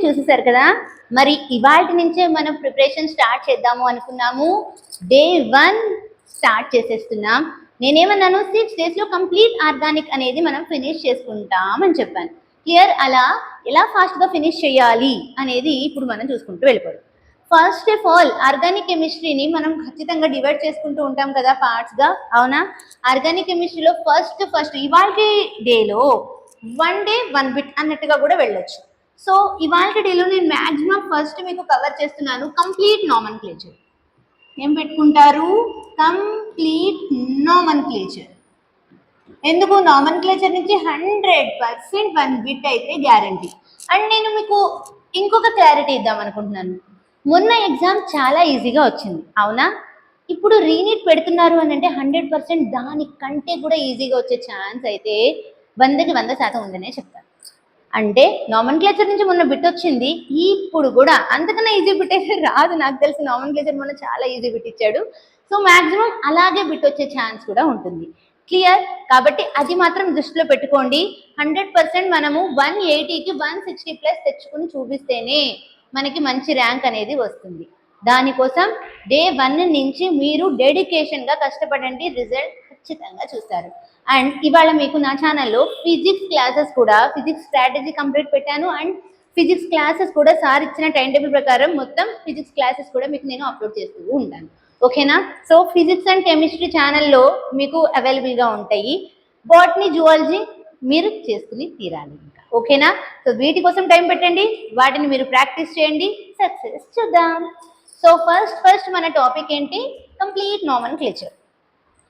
చూసేసారు కదా. మరి ఇవాల్టి నుంచే మనం ప్రిపరేషన్ స్టార్ట్ చేద్దాము అనుకున్నాము. డే 1 స్టార్ట్ చేసేస్తున్నాం. నేనేమన్నాను 6 daysలో కంప్లీట్ ఆర్గానిక్ అనేది మనం ఫినిష్ చేసుకుంటాం అని చెప్పాను. క్లియర్? అలా ఎలా ఫాస్ట్గా ఫినిష్ చేయాలి అనేది ఇప్పుడు మనం చూసుకుంటూ వెళ్ళిపోదు. ఫస్ట్ ఆఫ్ ఆల్ ఆర్గానిక్ కెమిస్ట్రీని మనం ఖచ్చితంగా డివైడ్ చేసుకుంటూ ఉంటాం కదా పార్ట్స్గా, అవునా? ఆర్గానిక్ కెమిస్ట్రీలో ఫస్ట్ ఇవాల్టి డేలో 1 day 1 bit అన్నట్టుగా కూడా వెళ్ళొచ్చు. సో ఇవాల్టి డేలో నేను మ్యాక్సిమం ఫస్ట్ మీకు కవర్ చేస్తున్నాను కంప్లీట్ నామన్క్లేచర్. ఏం పెట్టుకుంటారు? కంప్లీట్ నామన్క్లేచర్. ఎందుకు? నామన్క్లేచర్ నుంచి 100% 1 bit అయితే గ్యారంటీ. అండ్ నేను మీకు ఇంకొక క్లారిటీ ఇద్దాం అనుకుంటున్నాను. మొన్న ఎగ్జామ్ చాలా ఈజీగా వచ్చింది, అవునా? ఇప్పుడు రీనీట్ పెడుతున్నారు అని అంటే 100% దానికంటే కూడా ఈజీగా వచ్చే ఛాన్స్ అయితే 100కి 100% ఉందనే చెప్తాను. అంటే నామన్క్లేచర్ నుంచి మొన్న బిట్ వచ్చింది, ఇప్పుడు కూడా అంతకన్నా ఈజీ బిట్ అయితే రాదు. నాకు తెలిసి నామన్క్లేచర్ మొన్న చాలా ఈజీ బిట్ ఇచ్చాడు. సో మ్యాక్సిమం అలాగే బిట్ వచ్చే ఛాన్స్ కూడా ఉంటుంది. క్లియర్? కాబట్టి అది మాత్రం దృష్టిలో పెట్టుకోండి. 100% మనము 180కి 160+ తెచ్చుకుని చూపిస్తేనే మనకి మంచి ర్యాంక్ అనేది వస్తుంది. దానికోసం డే 1 నుంచి మీరు డెడికేషన్గా కష్టపడండి, రిజల్ట్ ఖచ్చితంగా చూస్తారు. అండ్ ఇవాళ మీకు నా ఛానల్లో ఫిజిక్స్ క్లాసెస్ కూడా, ఫిజిక్స్ స్ట్రాటజీ కంప్లీట్ పెట్టాను. అండ్ ఫిజిక్స్ క్లాసెస్ కూడా సార్ ఇచ్చిన టైం టేబుల్ ప్రకారం మొత్తం ఫిజిక్స్ క్లాసెస్ కూడా మీకు నేను అప్లోడ్ చేస్తూ ఉంటాను. ఓకేనా? సో ఫిజిక్స్ అండ్ కెమిస్ట్రీ ఛానల్లో మీకు అవైలబుల్గా ఉంటాయి. బాటనీ, జువాలజీ మీరు చేసుకుని తీరాలి ఇంకా. ఓకేనా? సో వీటి కోసం టైం పెట్టండి, వాటిని మీరు ప్రాక్టీస్ చేయండి, సక్సెస్ చూద్దాం. సో ఫస్ట్ మన టాపిక్ ఏంటి? కంప్లీట్ నామన్క్లేచర్.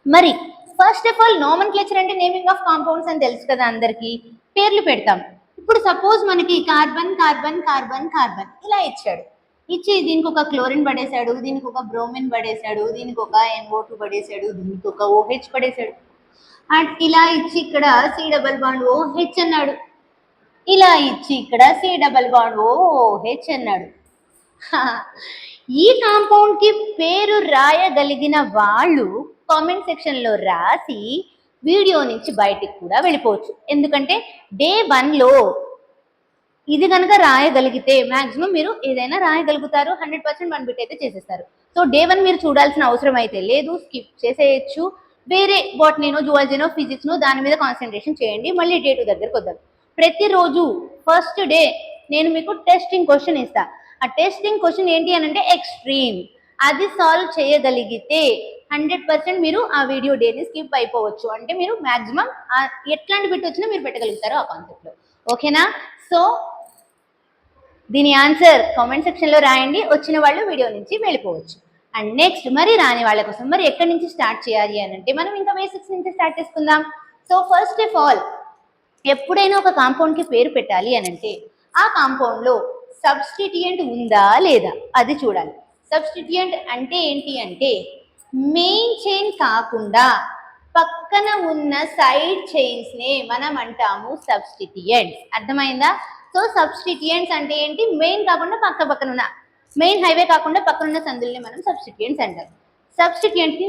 మరి ఫస్ట్ ఆఫ్ ఆల్ నామన్క్లేచర్ అంటే నేమింగ్ ఆఫ్ కాంపౌండ్స్ అని తెలుసు కదా అందరికీ. పేర్లు పెడతాం. ఇప్పుడు సపోజ్ మనకి కార్బన్ కార్బన్ కార్బన్ కార్బన్ ఇలా ఇచ్చాడు. ఇచ్చి దీనికి ఒక క్లోరిన్ పడేశాడు, దీనికి ఒక బ్రోమిన్ పడేశాడు, దీనికి ఒక NO2 పడేశాడు, దీనికి ఒక OH పడేశాడు. అండ్ ఇలా ఇచ్చి ఇక్కడ C++OH అన్నాడు. ఇలా ఇచ్చి ఇక్కడ C++OH అన్నాడు. ఈ కాంపౌండ్కి పేరు రాయగలిగిన వాళ్ళు కామెంట్ సెక్షన్లో రాసి వీడియో నుంచి బయటికి కూడా వెళ్ళిపోవచ్చు. ఎందుకంటే డే 1లో ఇది కనుక రాయగలిగితే మ్యాక్సిమం మీరు ఏదైనా రాయగలుగుతారు. 100% 1 bit అయితే చేసేస్తారు. సో డే 1 మీరు చూడాల్సిన అవసరం అయితే లేదు, స్కిప్ చేసేయచ్చు. వేరే బాటనీనో, జువాలజీనో, ఫిజిక్స్నో దాని మీద కాన్సన్ట్రేషన్ చేయండి. మళ్ళీ డే 2 దగ్గరకు వద్దాం. ప్రతిరోజు ఫస్ట్ డే నేను మీకు టెస్టింగ్ క్వశ్చన్ ఇస్తా. ఆ టెస్టింగ్ క్వశ్చన్ ఏంటి అని అంటే ఎక్స్ట్రీమ్. అది సాల్వ్ చేయగలిగితే 100% మీరు ఆ వీడియో డేని స్కిప్ అయిపోవచ్చు. అంటే మీరు మ్యాక్సిమం ఎట్లాంటి బిట్ వచ్చినా మీరు పెట్టగలుగుతారు ఆ కాన్సెప్ట్లో. ఓకేనా? సో దీని ఆన్సర్ కామెంట్ సెక్షన్లో రాయండి. వచ్చిన వాళ్ళు వీడియో నుంచి వెళ్ళిపోవచ్చు. అండ్ నెక్స్ట్ మరి రాని వాళ్ళ కోసం మరి ఎక్కడి నుంచి స్టార్ట్ చేయాలి అని అంటే మనం ఇంకా బేసిక్స్ నుంచి స్టార్ట్ చేసుకుందాం. సో ఫస్ట్ ఆఫ్ ఆల్ ఎప్పుడైనా ఒక కాంపౌండ్కి పేరు పెట్టాలి అని అంటే ఆ కాంపౌండ్లో సబ్స్టిట్యూయెంట్ ఉందా లేదా అది చూడాలి. సబ్స్టిట్యూయెంట్ అంటే ఏంటి అంటే మెయిన్ చైన్ కాకుండా పక్కన ఉన్న సైడ్ చైన్స్నే మనం అంటాము సబ్స్టిట్యూయెంట్స్. అర్థమైందా? సో సబ్స్టిట్యూయెంట్స్ అంటే ఏంటి? మెయిన్ కాకుండా పక్కన ఉన్న, మెయిన్ హైవే కాకుండా పక్కన ఉన్న సందుల్ని మనం సబ్స్టిట్యూయెంట్స్ అంటాం. సబ్స్టిట్యూయెంట్ని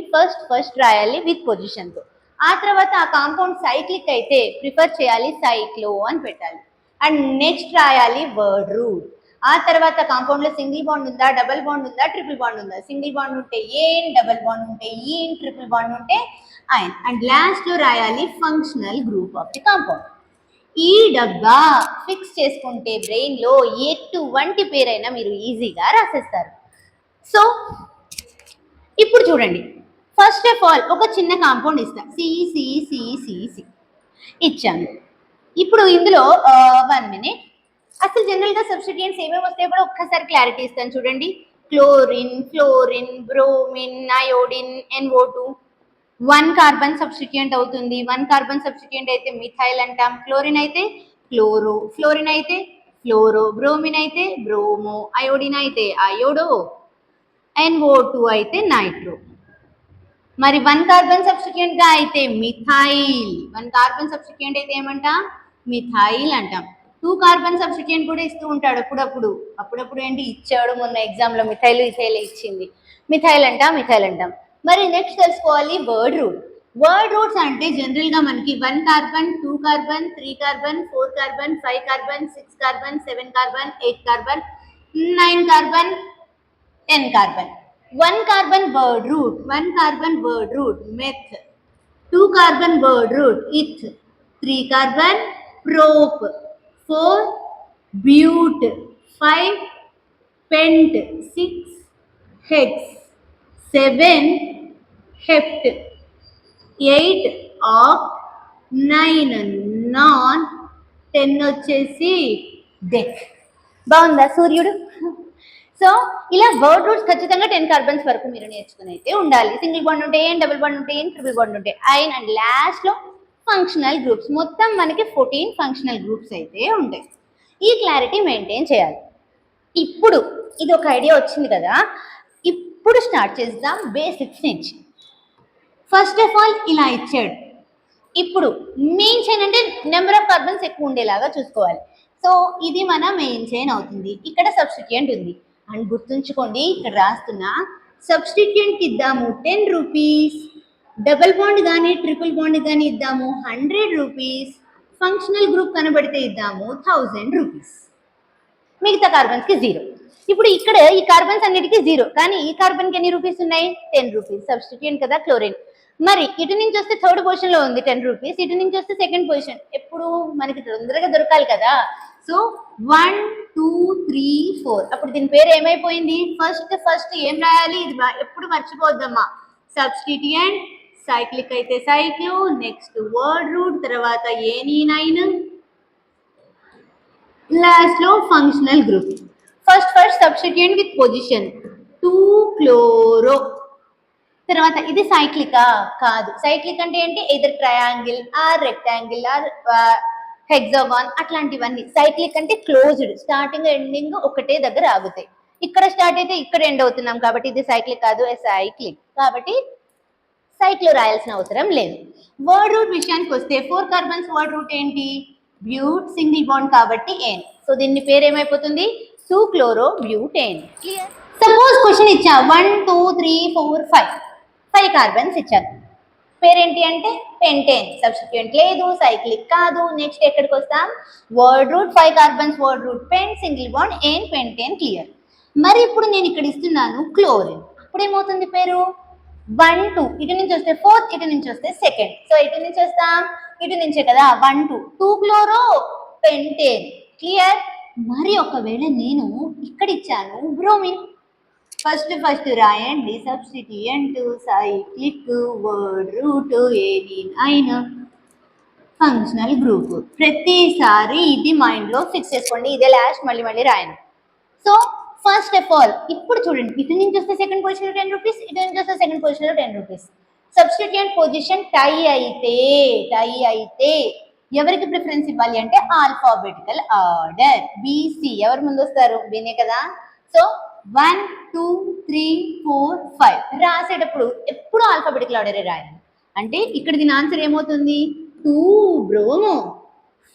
ఫస్ట్ రాయాలి విత్ పొజిషన్తో. ఆ తర్వాత ఆ కాంపౌండ్ సైక్లిక్ అయితే ప్రిఫర్ చేయాలి సైక్లో అని పెట్టాలి. అండ్ నెక్స్ట్ రాయాలి వర్డ్ రూట్. ఆ తర్వాత కాంపౌండ్లో సింగిల్ బాండ్ ఉందా, డబుల్ బాండ్ ఉందా, ట్రిపుల్ బాండ్ ఉందా. సింగిల్ బాండ్ ఉంటే ఏన్, డబుల్ బాండ్ ఉంటే ఈన్, ట్రిపుల్ బాండ్ ఉంటే ఐన్. అండ్ లాస్ట్లో రాయాలి functional group of the compound. ఈ డబ్బా ఫిక్స్ చేసుకుంటే బ్రెయిన్లో ఎటువంటి పేరైనా మీరు ఈజీగా రాసేస్తారు. సో ఇప్పుడు చూడండి, ఫస్ట్ ఆఫ్ ఆల్ ఒక చిన్న కాంపౌండ్ ఇస్తా, CCCCC ఇచ్చాను. ఇప్పుడు ఇందులో 1 minute అసలు జనరల్గా సబ్స్టిట్యూయెంట్స్ ఏమేమి వస్తాయో కూడా ఒక్కసారి క్లారిటీ ఇస్తాను చూడండి. Chlorine, fluorine, bromine, iodine, NO2. 1 carbon substituent అవుతుంది. 1 కార్బన్ సబ్స్టిట్యూయెంట్ అయితే మిథైల్ అంటాం. క్లోరిన్ అయితే క్లోరో, ఫ్లోరిన్ అయితే ఫ్లోరో, బ్రోమిన్ అయితే బ్రోమో, అయోడిన్ అయితే అయోడో, NO2 అయితే నైట్రో. మరి 1 కార్బన్ సబ్స్టిట్యూయెంట్గా అయితే మిథైల్. 1 కార్బన్ సబ్స్టిట్యూయెంట్ అయితే ఏమంటాం? మిథైల్ అంటాం. 2 కార్బన్ సబ్స్టిట్యూయెంట్ కూడా ఇస్తూ ఉంటాడు అప్పుడప్పుడు ఏంటి ఇచ్చాడు, మొన్న ఎగ్జామ్లో ఇథైల్ ఇచ్చింది. మిథైల్ అంటాం. మరి నెక్స్ట్ తెలుసుకోవాలి వర్డ్ రూట్. వర్డ్ రూట్స్ అంటే జనరల్ గా మనకి 1 carbon 2 carbon 3 carbon 4 carbon 5 carbon 6 carbon 7 carbon 8 carbon 9 carbon 10 carbon. 1 carbon word root, 1 carbon word root meth, 2 carbon word root eth, 3 carbon prop, 4 but, 5 pent, 6 hex, 7 hept, 8 oct, 9 non, 10 వచ్చేసి deck. బాగుందా సూర్యుడు? So ఇలా word roots ఖచ్చితంగా 10 carbons వరకు మీరు నేర్చుకుని అయితే ఉండాలి. సింగిల్ బాండ్ ఉంటే ఏం, డబుల్ బాండ్ ఉంటే ఏం, ట్రిపుల్ బాండ్ ఉంటే ఐన్, అండ్ లాస్ట్ లో ఫంక్షనల్ గ్రూప్స్. మొత్తం మనకి 14 ఫంక్షనల్ గ్రూప్స్ అయితే ఉంటాయి. ఈ క్లారిటీ మెయింటైన్ చేయాలి. ఇప్పుడు ఇది ఒక ఐడియా వచ్చింది కదా, ఇప్పుడు స్టార్ట్ చేద్దాం బేసిక్స్ నుంచి. ఫస్ట్ ఆఫ్ ఆల్ ఇలా ఇచ్చాడు. ఇప్పుడు మెయిన్ చైన్ అంటే నెంబర్ ఆఫ్ కార్బన్స్ ఎక్కువ ఉండేలాగా చూసుకోవాలి. సో ఇది మన మెయిన్ చైన్ అవుతుంది. ఇక్కడ సబ్స్టిట్యూయెంట్ ఉంది అండ్ గుర్తుంచుకోండి, ఇక్కడ రాస్తున్నా సబ్స్టిట్యూయెంట్కి ఇద్దాము 10 రూపీస్, డబుల్ బాండ్ కానీ ట్రిపుల్ బాండ్ కానీ ఇద్దాము 100 రూపీస్, ఫంక్షనల్ గ్రూప్ కనబడితే ఇద్దాము 1000 రూపీస్, మిగతా కార్బన్స్కి 0. ఇప్పుడు ఇక్కడ ఈ కార్బన్స్ అన్నిటికీ 0, కానీ ఈ కార్బన్కి ఎన్ని రూపీస్ ఉన్నాయి? 10 రూపీస్. సబ్స్టిట్యూయెంట్ కదా క్లోరిన్. మరి ఇటు నుంచి వస్తే థర్డ్ పొజిషన్ లో ఉంది 10 రూపీస్, ఇటు నుంచి వస్తే సెకండ్ పొజిషన్. ఎప్పుడు మనకి తొందరగా దొరకాలి కదా. సో 1 2 3 4, అప్పుడు దీని పేరు ఏమైపోయింది? ఫస్ట్ ఏం రాయాలి? ఇది ఎప్పుడు మర్చిపోద్దమ్మా. సబ్స్టిట్యూయెంట్, సైక్లిక్ అయితే సైక్లో, నెక్స్ట్ వర్డ్ రూట్, తర్వాత ఏనీ9, లాస్ట్ లో functional group. First substituent with position 2 chloro. తర్వాత ఇది సైక్లికా? కాదు. సైక్లిక్ అంటే ఏంటి? Either triangle or rectangle or hexagon, అట్లాంటివన్నీ. సైక్లిక్ అంటే క్లోజ్డ్, స్టార్టింగ్ ఎండింగ్ ఒకటే దగ్గర ఆగుతాయి. ఇక్కడ స్టార్ట్ అయితే ఇక్కడ ఎండ్ అవుతున్నాం కాబట్టి ఇది సైక్లిక్ కాదు, సైక్లిక్. కాబట్టి సైక్లో రాయాల్సిన అవసరం లేదు. వర్డ్ రూట్ విషయానికి వస్తే 4 కార్బన్స్ వర్డ్ రూట్ ఏంటి? బ్యూట్, సింగిల్ బాండ్ కాబట్టి ఎన్. సో దీని పేరు ఏమైపోతుంది? 2 chloro butane. Clear? Suppose question ఇచ్చా 1 2 3 4 5 కార్బన్స్ ఇచ్చారు. పేరేంటి అంటే పెంటేన్. సబ్స్టిట్యూయెంట్ లేదు, సైక్లిక్ కాదు. నెక్స్ట్ ఎక్కడికి వస్తాం? Word root, 5 carbons word root pen, single bond ane, pentane. Clear? మరి ఇప్పుడు నేను ఇక్కడ ఇస్తున్నాను క్లోరిన్. అప్పుడు ఏమవుతుంది పేరు? 1 2, ఇటు నుంచి వస్తే 4th, ఇటు నుంచి వస్తే 2nd. సో ఇటు నుంచి వస్తాం, ఇటు నుంచే కదా 1 2 క్లోరో పెంటేన్. క్లియర్? మరి ఒకవేళ నేను ఇక్కడ ఇచ్చాను బ్రోమిన్. ఫస్ట్ రాయండి. Substituent, cyclic, word root, ane, functional group. ప్రతిసారి ఇది మైండ్లో ఫిక్స్ చేసుకోండి. ఇదే లాస్ట్, మళ్ళీ రాయండి. సో ఫస్ట్ ఆఫ్ ఆల్ ఇప్పుడు చూడండి, ఇటు నుంచి వస్తే సెకండ్ పొజిషన్లో 10 రూపీస్, ఇటు నుంచి వస్తే సెకండ్ పొజిషన్లో 10 రూపీస్. సబ్స్టిట్యూయెంట్ పొజిషన్ టై అయితే ఎవరికి ప్రిఫరెన్స్ ఇవ్వాలి అంటే ఆల్ఫాబెటికల్ ఆర్డర్. బీసీ ఎవరు ముందు వస్తారు? బీనే కదా. సో 1 2 3 4 5 రాసేటప్పుడు ఎప్పుడు ఆల్ఫాబెటికల్ ఆర్డరే రాయాలి. అంటే ఇక్కడ దీని ఆన్సర్ ఏమవుతుంది? 2 బ్రోమో,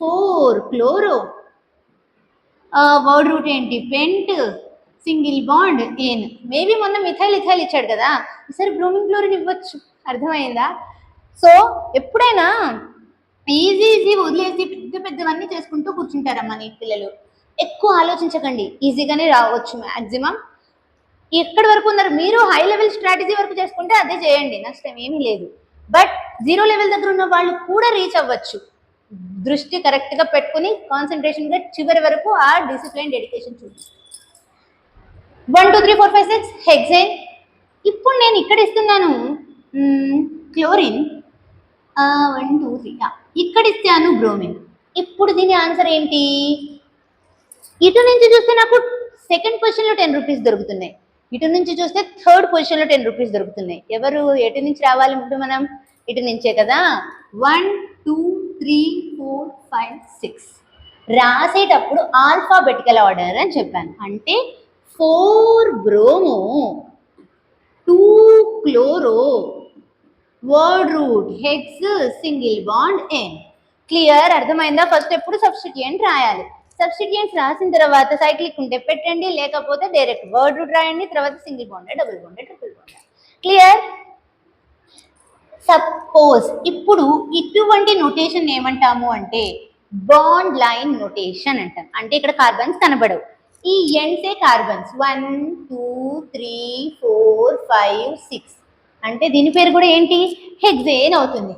4 క్లోరో, వర్డ్ రూట్ ఏంటి? పెంట్, సింగిల్ బాండ్ ఎన్. మేబీ మొన్న మిథైల్ ఇచ్చాడు కదా, ఈసారి బ్రోమిన్ క్లోరిన్ ఇవ్వచ్చు. అర్థమైందా? సో ఎప్పుడైనా ఈజీ వదిలేసి పెద్దవన్నీ చేసుకుంటూ కూర్చుంటారమ్మా నీ పిల్లలు. ఎక్కువ ఆలోచించకండి, ఈజీగానే రావచ్చు మ్యాక్సిమం. ఎక్కడి వరకు ఉన్నారు మీరు? హై లెవెల్ స్ట్రాటజీ వరకు చేసుకుంటే అదే చేయండి, నష్టం ఏమీ లేదు. బట్ 0 లెవెల్ దగ్గర ఉన్న వాళ్ళు కూడా రీచ్ అవ్వచ్చు. దృష్టి కరెక్ట్గా పెట్టుకుని కాన్సన్ట్రేషన్గా చివరి వరకు ఆ డిసిప్లైన్, డెడికేషన్ చూపిస్తారు. 1 2 3 4 5 6 హెక్సేన్. ఇప్పుడు నేను ఇక్కడ ఇస్తున్నాను క్లోరిన్. 1 2 3 ఇక్కడ ఇస్తాను బ్రోమిన్. ఇప్పుడు దీని ఆన్సర్ ఏంటి? ఇటు నుంచి చూస్తే నాకు సెకండ్ పొజిషన్లో 10 రూపీస్ దొరుకుతున్నాయి, ఇటు నుంచి చూస్తే థర్డ్ పొజిషన్లో 10 రూపీస్ దొరుకుతున్నాయి. ఎవరు ఎటు నుంచి రావాలి? మనం ఇటు నుంచే కదా. 1 2 3 4 5 6 రాసేటప్పుడు ఆల్ఫాబెటికల్ ఆర్డర్ అని చెప్పాను. అంటే 4 bromo, 2 chloro, word root, hex, single bond ane. Clear? అర్థమైందా? ఫస్ట్ ఎప్పుడు సబ్స్టిట్యూయెంట్ రాయాలి. సబ్స్టిట్యూయెంట్స్ రాసిన తర్వాత సైక్లిక్ ఉంటే పెట్టండి, లేకపోతే డైరెక్ట్ వర్డ్ రూట్ రాయండి, తర్వాత single bond, double bond, triple bond. Clear? Suppose ఇప్పుడు ఇటువంటి నోటేషన్ ఏమంటాము అంటే బాండ్ లైన్ నోటేషన్ అంటాం. అంటే ఇక్కడ కార్బన్స్ కనబడవు, ఈ ఎండ్సే కార్బన్స్ 1 2 3 4 5 6 అంటే దీని పేరు కూడా ఏంటి, హెక్సేన్ అవుతుంది.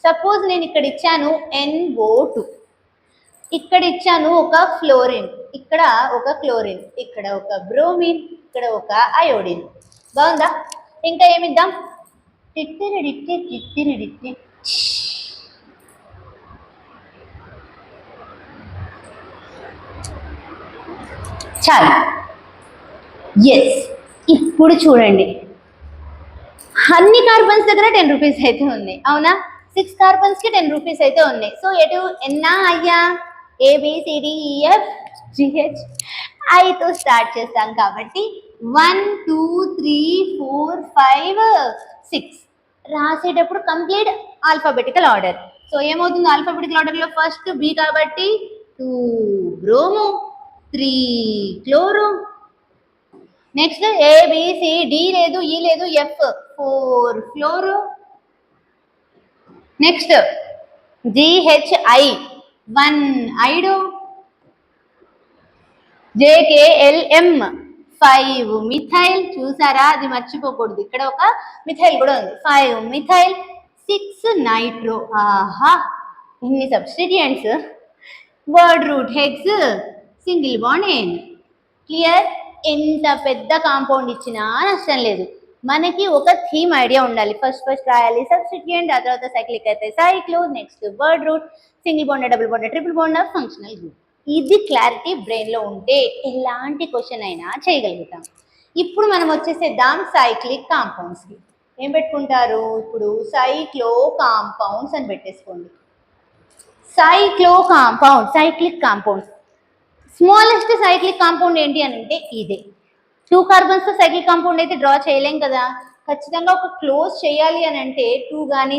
సపోజ్ నేను ఇక్కడ ఇచ్చాను NO2, ఇక్కడ ఇచ్చాను ఒక ఫ్లోరిన్, ఇక్కడ ఒక క్లోరిన్, ఇక్కడ ఒక బ్రోమిన్, ఇక్కడ ఒక అయోడిన్. బాగుందా? ఇంకా ఏమిద్దాం, చాలు. ఎస్, ఇప్పుడు చూడండి, అన్ని కార్బన్స్ దగ్గర 10 రూపీస్ అయితే ఉన్నాయి, అవునా? 6 కార్బన్స్ కి 10 రూపీస్ అయితే ఉన్నాయి. సో ఎటు ఎన్నా అయ్యా, ABCDEFGH ఐతో స్టార్ట్ చేస్తాం కాబట్టి 1 2 3 4 5 6 రాసేటప్పుడు కంప్లీట్ ఆల్ఫాబెటికల్ ఆర్డర్. సో ఏమవుతుంది, ఆల్ఫాబెటికల్ ఆర్డర్లో ఫస్ట్ బి కాబట్టి 2 బ్రోమో 3 క్లోరో, నెక్స్ట్ ABCD లేదు, ఈ లేదు, F 4 fluoro, next GHI 1 iodo, JKLM 5 methyl. చూసారా, అది మర్చిపోకూడదు, ఇక్కడ ఒక మిథైల్ కూడా ఉంది. 5 మిథైల్, 6 నైట్రో. ఆహా, ఇన్ని substituents. Word root hex, single bond ane. Clear? ఎంత పెద్ద కాంపౌండ్ ఇచ్చినా నష్టం లేదు, మనకి ఒక థీమ్ ఐడియా ఉండాలి. ఫస్ట్ రాయాలి సబ్స్టిట్యూయెంట్, ఆ తర్వాత సైక్లిక్ అయితే cyclo, next word root, single bond, double bond, triple bond, functional group. ఇది క్లారిటీ బ్రెయిన్లో ఉంటే ఎలాంటి క్వశ్చన్ అయినా చేయగలుగుతాం. ఇప్పుడు మనం వచ్చేసేద్దాం సైక్లిక్ కాంపౌండ్స్కి. ఏం పెట్టుకుంటారు ఇప్పుడు, సైక్లో కాంపౌండ్స్ అని పెట్టేసుకోండి. Cyclo compound, cyclic compounds. Smallest cyclic compound ఏంటి అని అంటే ఇదే. 2 కార్బన్స్తో సైక్లిక్ కాంపౌండ్ అయితే డ్రా చేయలేం కదా, ఖచ్చితంగా ఒక క్లోజ్ చేయాలి అని అంటే 2 కానీ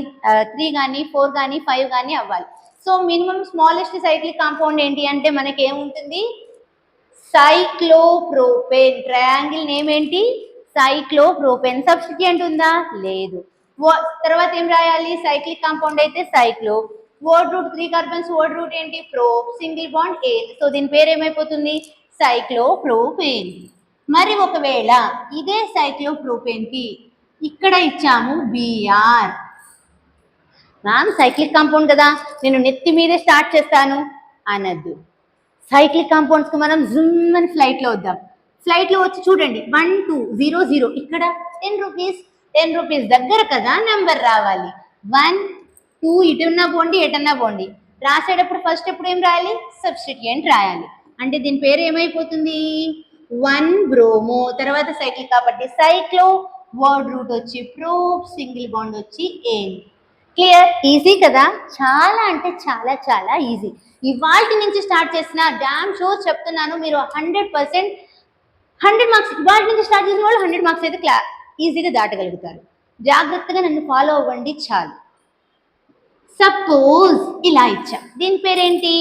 3 కానీ 4 కానీ 5 కానీ అవ్వాలి. So minimum smallest cyclic compound ఏంటి అంటే మనకి ఏముంటుంది, సైక్లోప్రోపేన్. ట్రయాంగిల్ నేమ్ ఏంటి, సైక్లోప్రోపేన్. సబ్స్టిట్యూయెంట్ ఉందా, లేదు. తర్వాత ఏం రాయాలి, సైక్లిక్ కాంపౌండ్ అయితే cyclo, word root 3 carbons, word root ఏంటి prop, single bond ane. So దీని పేరు ఏమైపోతుంది, సైక్లోప్రోపేన్. మరి ఒకవేళ ఇదే సైక్లోప్రోపేన్ కి ఇక్కడ ఇచ్చాము Br, మ్యామ్ సైక్లిక్ కాంపౌండ్ కదా, నేను నెత్తి మీదే స్టార్ట్ చేస్తాను అనద్దు. సైక్లిక్ కాంపౌండ్స్కి మనం జూమ్ అని ఫ్లైట్లో వద్దాం. ఫ్లైట్లో వచ్చి చూడండి 1 2 0 0, ఇక్కడ 10 రూపీస్. 10 రూపీస్ దగ్గర కదా నెంబర్ రావాలి. 1 2 ఇటన్నా పోండి, ఎటన్నా పోండి. రాసేటప్పుడు ఫస్ట్ ఎప్పుడు ఏం రాయాలి, సబ్స్టిట్యూయెంట్ రాయాలి. అంటే దీని పేరు ఏమైపోతుంది, 1 బ్రోమో, తర్వాత సైక్లిక్ కాబట్టి సైక్లో, వర్డ్ రూట్ వచ్చి ప్రోప్, సింగిల్ బాండ్ వచ్చి ఏన్. క్లియర్? ఈజీ కదా, చాలా అంటే చాలా చాలా ఈజీ. ఇవాళ నుంచి స్టార్ట్ చేసిన డామ్ షూర్ చెప్తున్నాను, మీరు 100% 100 మార్క్స్ ఇవాళ నుంచి స్టార్ట్ చేసిన వాళ్ళు 100 మార్క్స్ అయితే ఈజీగా దాటగలుగుతారు. జాగ్రత్తగా నన్ను ఫాలో అవ్వండి చాలు. సపోజ్ ఇలా ఇచ్చా, దీని పేరేంటి,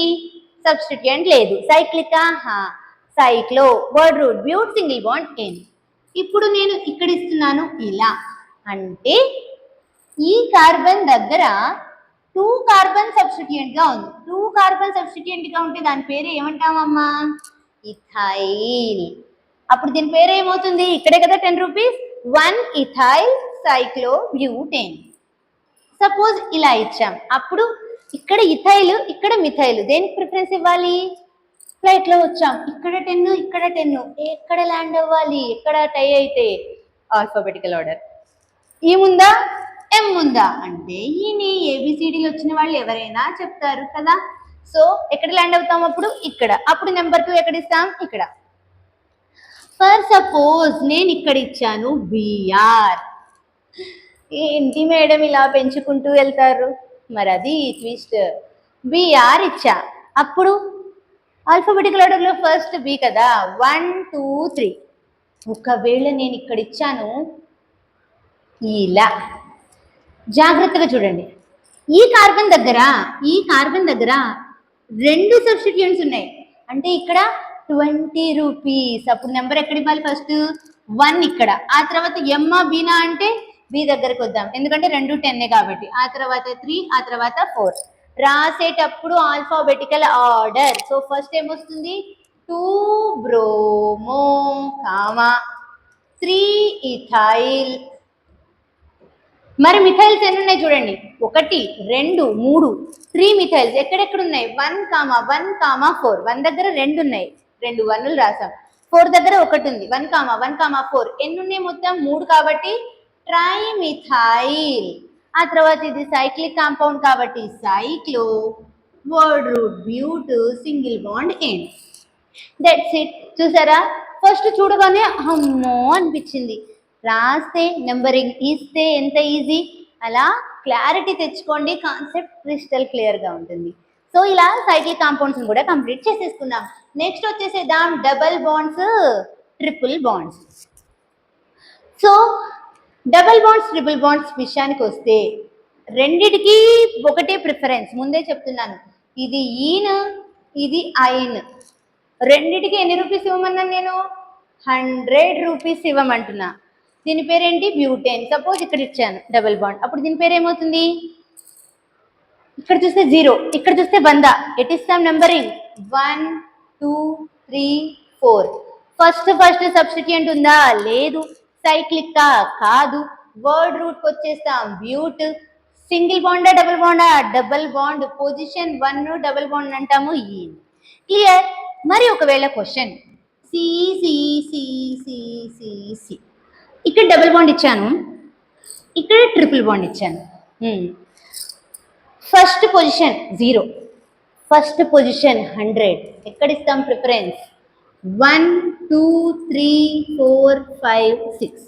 సబ్స్టిట్యూయెంట్ లేదు, సైక్లికా, సైక్లో, word root but, single bond ఎన్. ఇప్పుడు నేను ఇక్కడ ఇస్తున్నాను ఇలా, అంటే ఈ కార్బన్ దగ్గర 2 కార్బన్ సబ్స్టిట్యూయెంట్ గా ఉంది. 2 కార్బన్ సబ్స్టిట్యూయెంట్ గా ఉంటే దాని పేరు ఏమంటామమ్మా, ఇథైల్. అప్పుడు దీని పేరు ఏమవుతుంది, ఇక్కడే కదా 10 రూపీస్, 1 ఇథైల్ సైక్లో బ్యూటేన్. సపోజ్ ఇలా ఇచ్చాం, అప్పుడు ఇక్కడ ఇథైల్, ఇక్కడ మిథైల్, దేనికి ప్రిఫరెన్స్ ఇవ్వాలి, ఫ్లైట్లో వచ్చాం, ఇక్కడ 10 ఇక్కడ 10, ఎక్కడ ల్యాండ్ అవ్వాలి, ఎక్కడ టై అయితే ఆల్ఫాబెటికల్ ఆర్డర్. ఈ ముందా ఎం ఉందా అంటే ఈయన ఏబిసిడీలు వచ్చిన వాళ్ళు ఎవరైనా చెప్తారు కదా. సో ఎక్కడ ల్యాండ్ అవుతాం అప్పుడు, ఇక్కడ. అప్పుడు నెంబర్ 2 ఎక్కడ ఇస్తాం, ఇక్కడ. ఫర్ సపోజ్ నేను ఇక్కడ ఇచ్చాను Br. ఏంటి మేడం ఇలా పెంచుకుంటూ వెళ్తారు, మరి అది ట్విస్ట్. Br ఇచ్చా, అప్పుడు ఆల్ఫాబెటికల్ ఆర్డర్లో ఫస్ట్ బి కదా, 1 2 3. ఒకవేళ నేను ఇక్కడ ఇచ్చాను ఇలా, జాగ్రత్తగా చూడండి, ఈ కార్బన్ దగ్గర 2 సబ్స్టిట్యూయెంట్స్ ఉన్నాయి, అంటే ఇక్కడ 20 రూపీస్. అప్పుడు నెంబర్ ఎక్కడ ఇవ్వాలి, ఫస్ట్ 1 ఇక్కడ, ఆ తర్వాత ఎమ్మా బీనా అంటే బి దగ్గరకు వద్దాం, ఎందుకంటే రెండు 10 కాబట్టి. ఆ తర్వాత 3, ఆ తర్వాత 4. రాసేటప్పుడు ఆల్ఫాబెటికల్ ఆర్డర్. సో ఫస్ట్ ఏమొస్తుంది, 2 బ్రోమో కామా 3 ఇథైల్. మరి మిథైల్స్ ఎన్ని ఉన్నాయి చూడండి, 1 2 3 3 మిథైల్స్ ఎక్కడెక్కడ ఉన్నాయి, 1 కామా 4. 1 దగ్గర 2 ఉన్నాయి, 2 1లు రాసాం. 4 దగ్గర 1 ఉంది, 1 కామా 4. ఎన్ని ఉన్నాయి మొత్తం 3 కాబట్టి ట్రైమిథైల్. ఆ తర్వాత ఇది సైక్లిక్ కాంపౌండ్ కాబట్టి cyclo, word root but, single bond ane. That's it. చూసారా, ఫస్ట్ చూడగానే అమ్మో అనిపించింది, రాస్తే నెంబరింగ్ ఇస్తే ఎంత ఈజీ. అలా క్లారిటీ తెచ్చుకోండి, కాన్సెప్ట్ క్రిస్టల్ క్లియర్గా ఉంటుంది. సో ఇలా సైక్లిక్ కాంపౌండ్స్ కూడా కంప్లీట్ చేసేసుకున్నాం. నెక్స్ట్ వచ్చేసేద్దాం double bonds, triple bonds. So double bonds, triple bonds విషయానికి వస్తే రెండిటికి ఒకటే ప్రిఫరెన్స్, ముందే చెప్తున్నాను. ఇది ఈన్, ఇది ఐన్. రెండిటికి ఎన్ని రూపీస్ ఇవ్వమన్నాను నేను, 100 రూపీస్ ఇవ్వమంటున్నా. దీని పేరేంటి, బ్యూటేన్. సపోజ్ ఇక్కడ ఇచ్చాను డబల్ బాండ్, అప్పుడు దీని పేరు ఏమవుతుంది, ఇక్కడ చూస్తే 0, ఇక్కడ చూస్తే 100. ఎట్ ఇస్తాం నెంబరింగ్ 1 2 3 4. ఫస్ట్ సబ్స్టిట్యూయెంట్ ఉందా, లేదు. సైక్లిక్ కాదు. వర్డ్ రూట్కి వచ్చేస్తాం బ్యూట్. సింగిల్ బాండా డబుల్ బాండా, double bond. Position 1 double bond అంటాము ఈ. క్లియర్. మరి ఒకవేళ question C C C C C C, ఇక్కడ డబుల్ బాండ్ ఇచ్చాను, ఇక్కడ ట్రిపుల్ బాండ్ ఇచ్చాను. First position 0, first position 100. ఎక్కడ ఇస్తాం ప్రిఫరెన్స్, 1 2 3 4 5 6.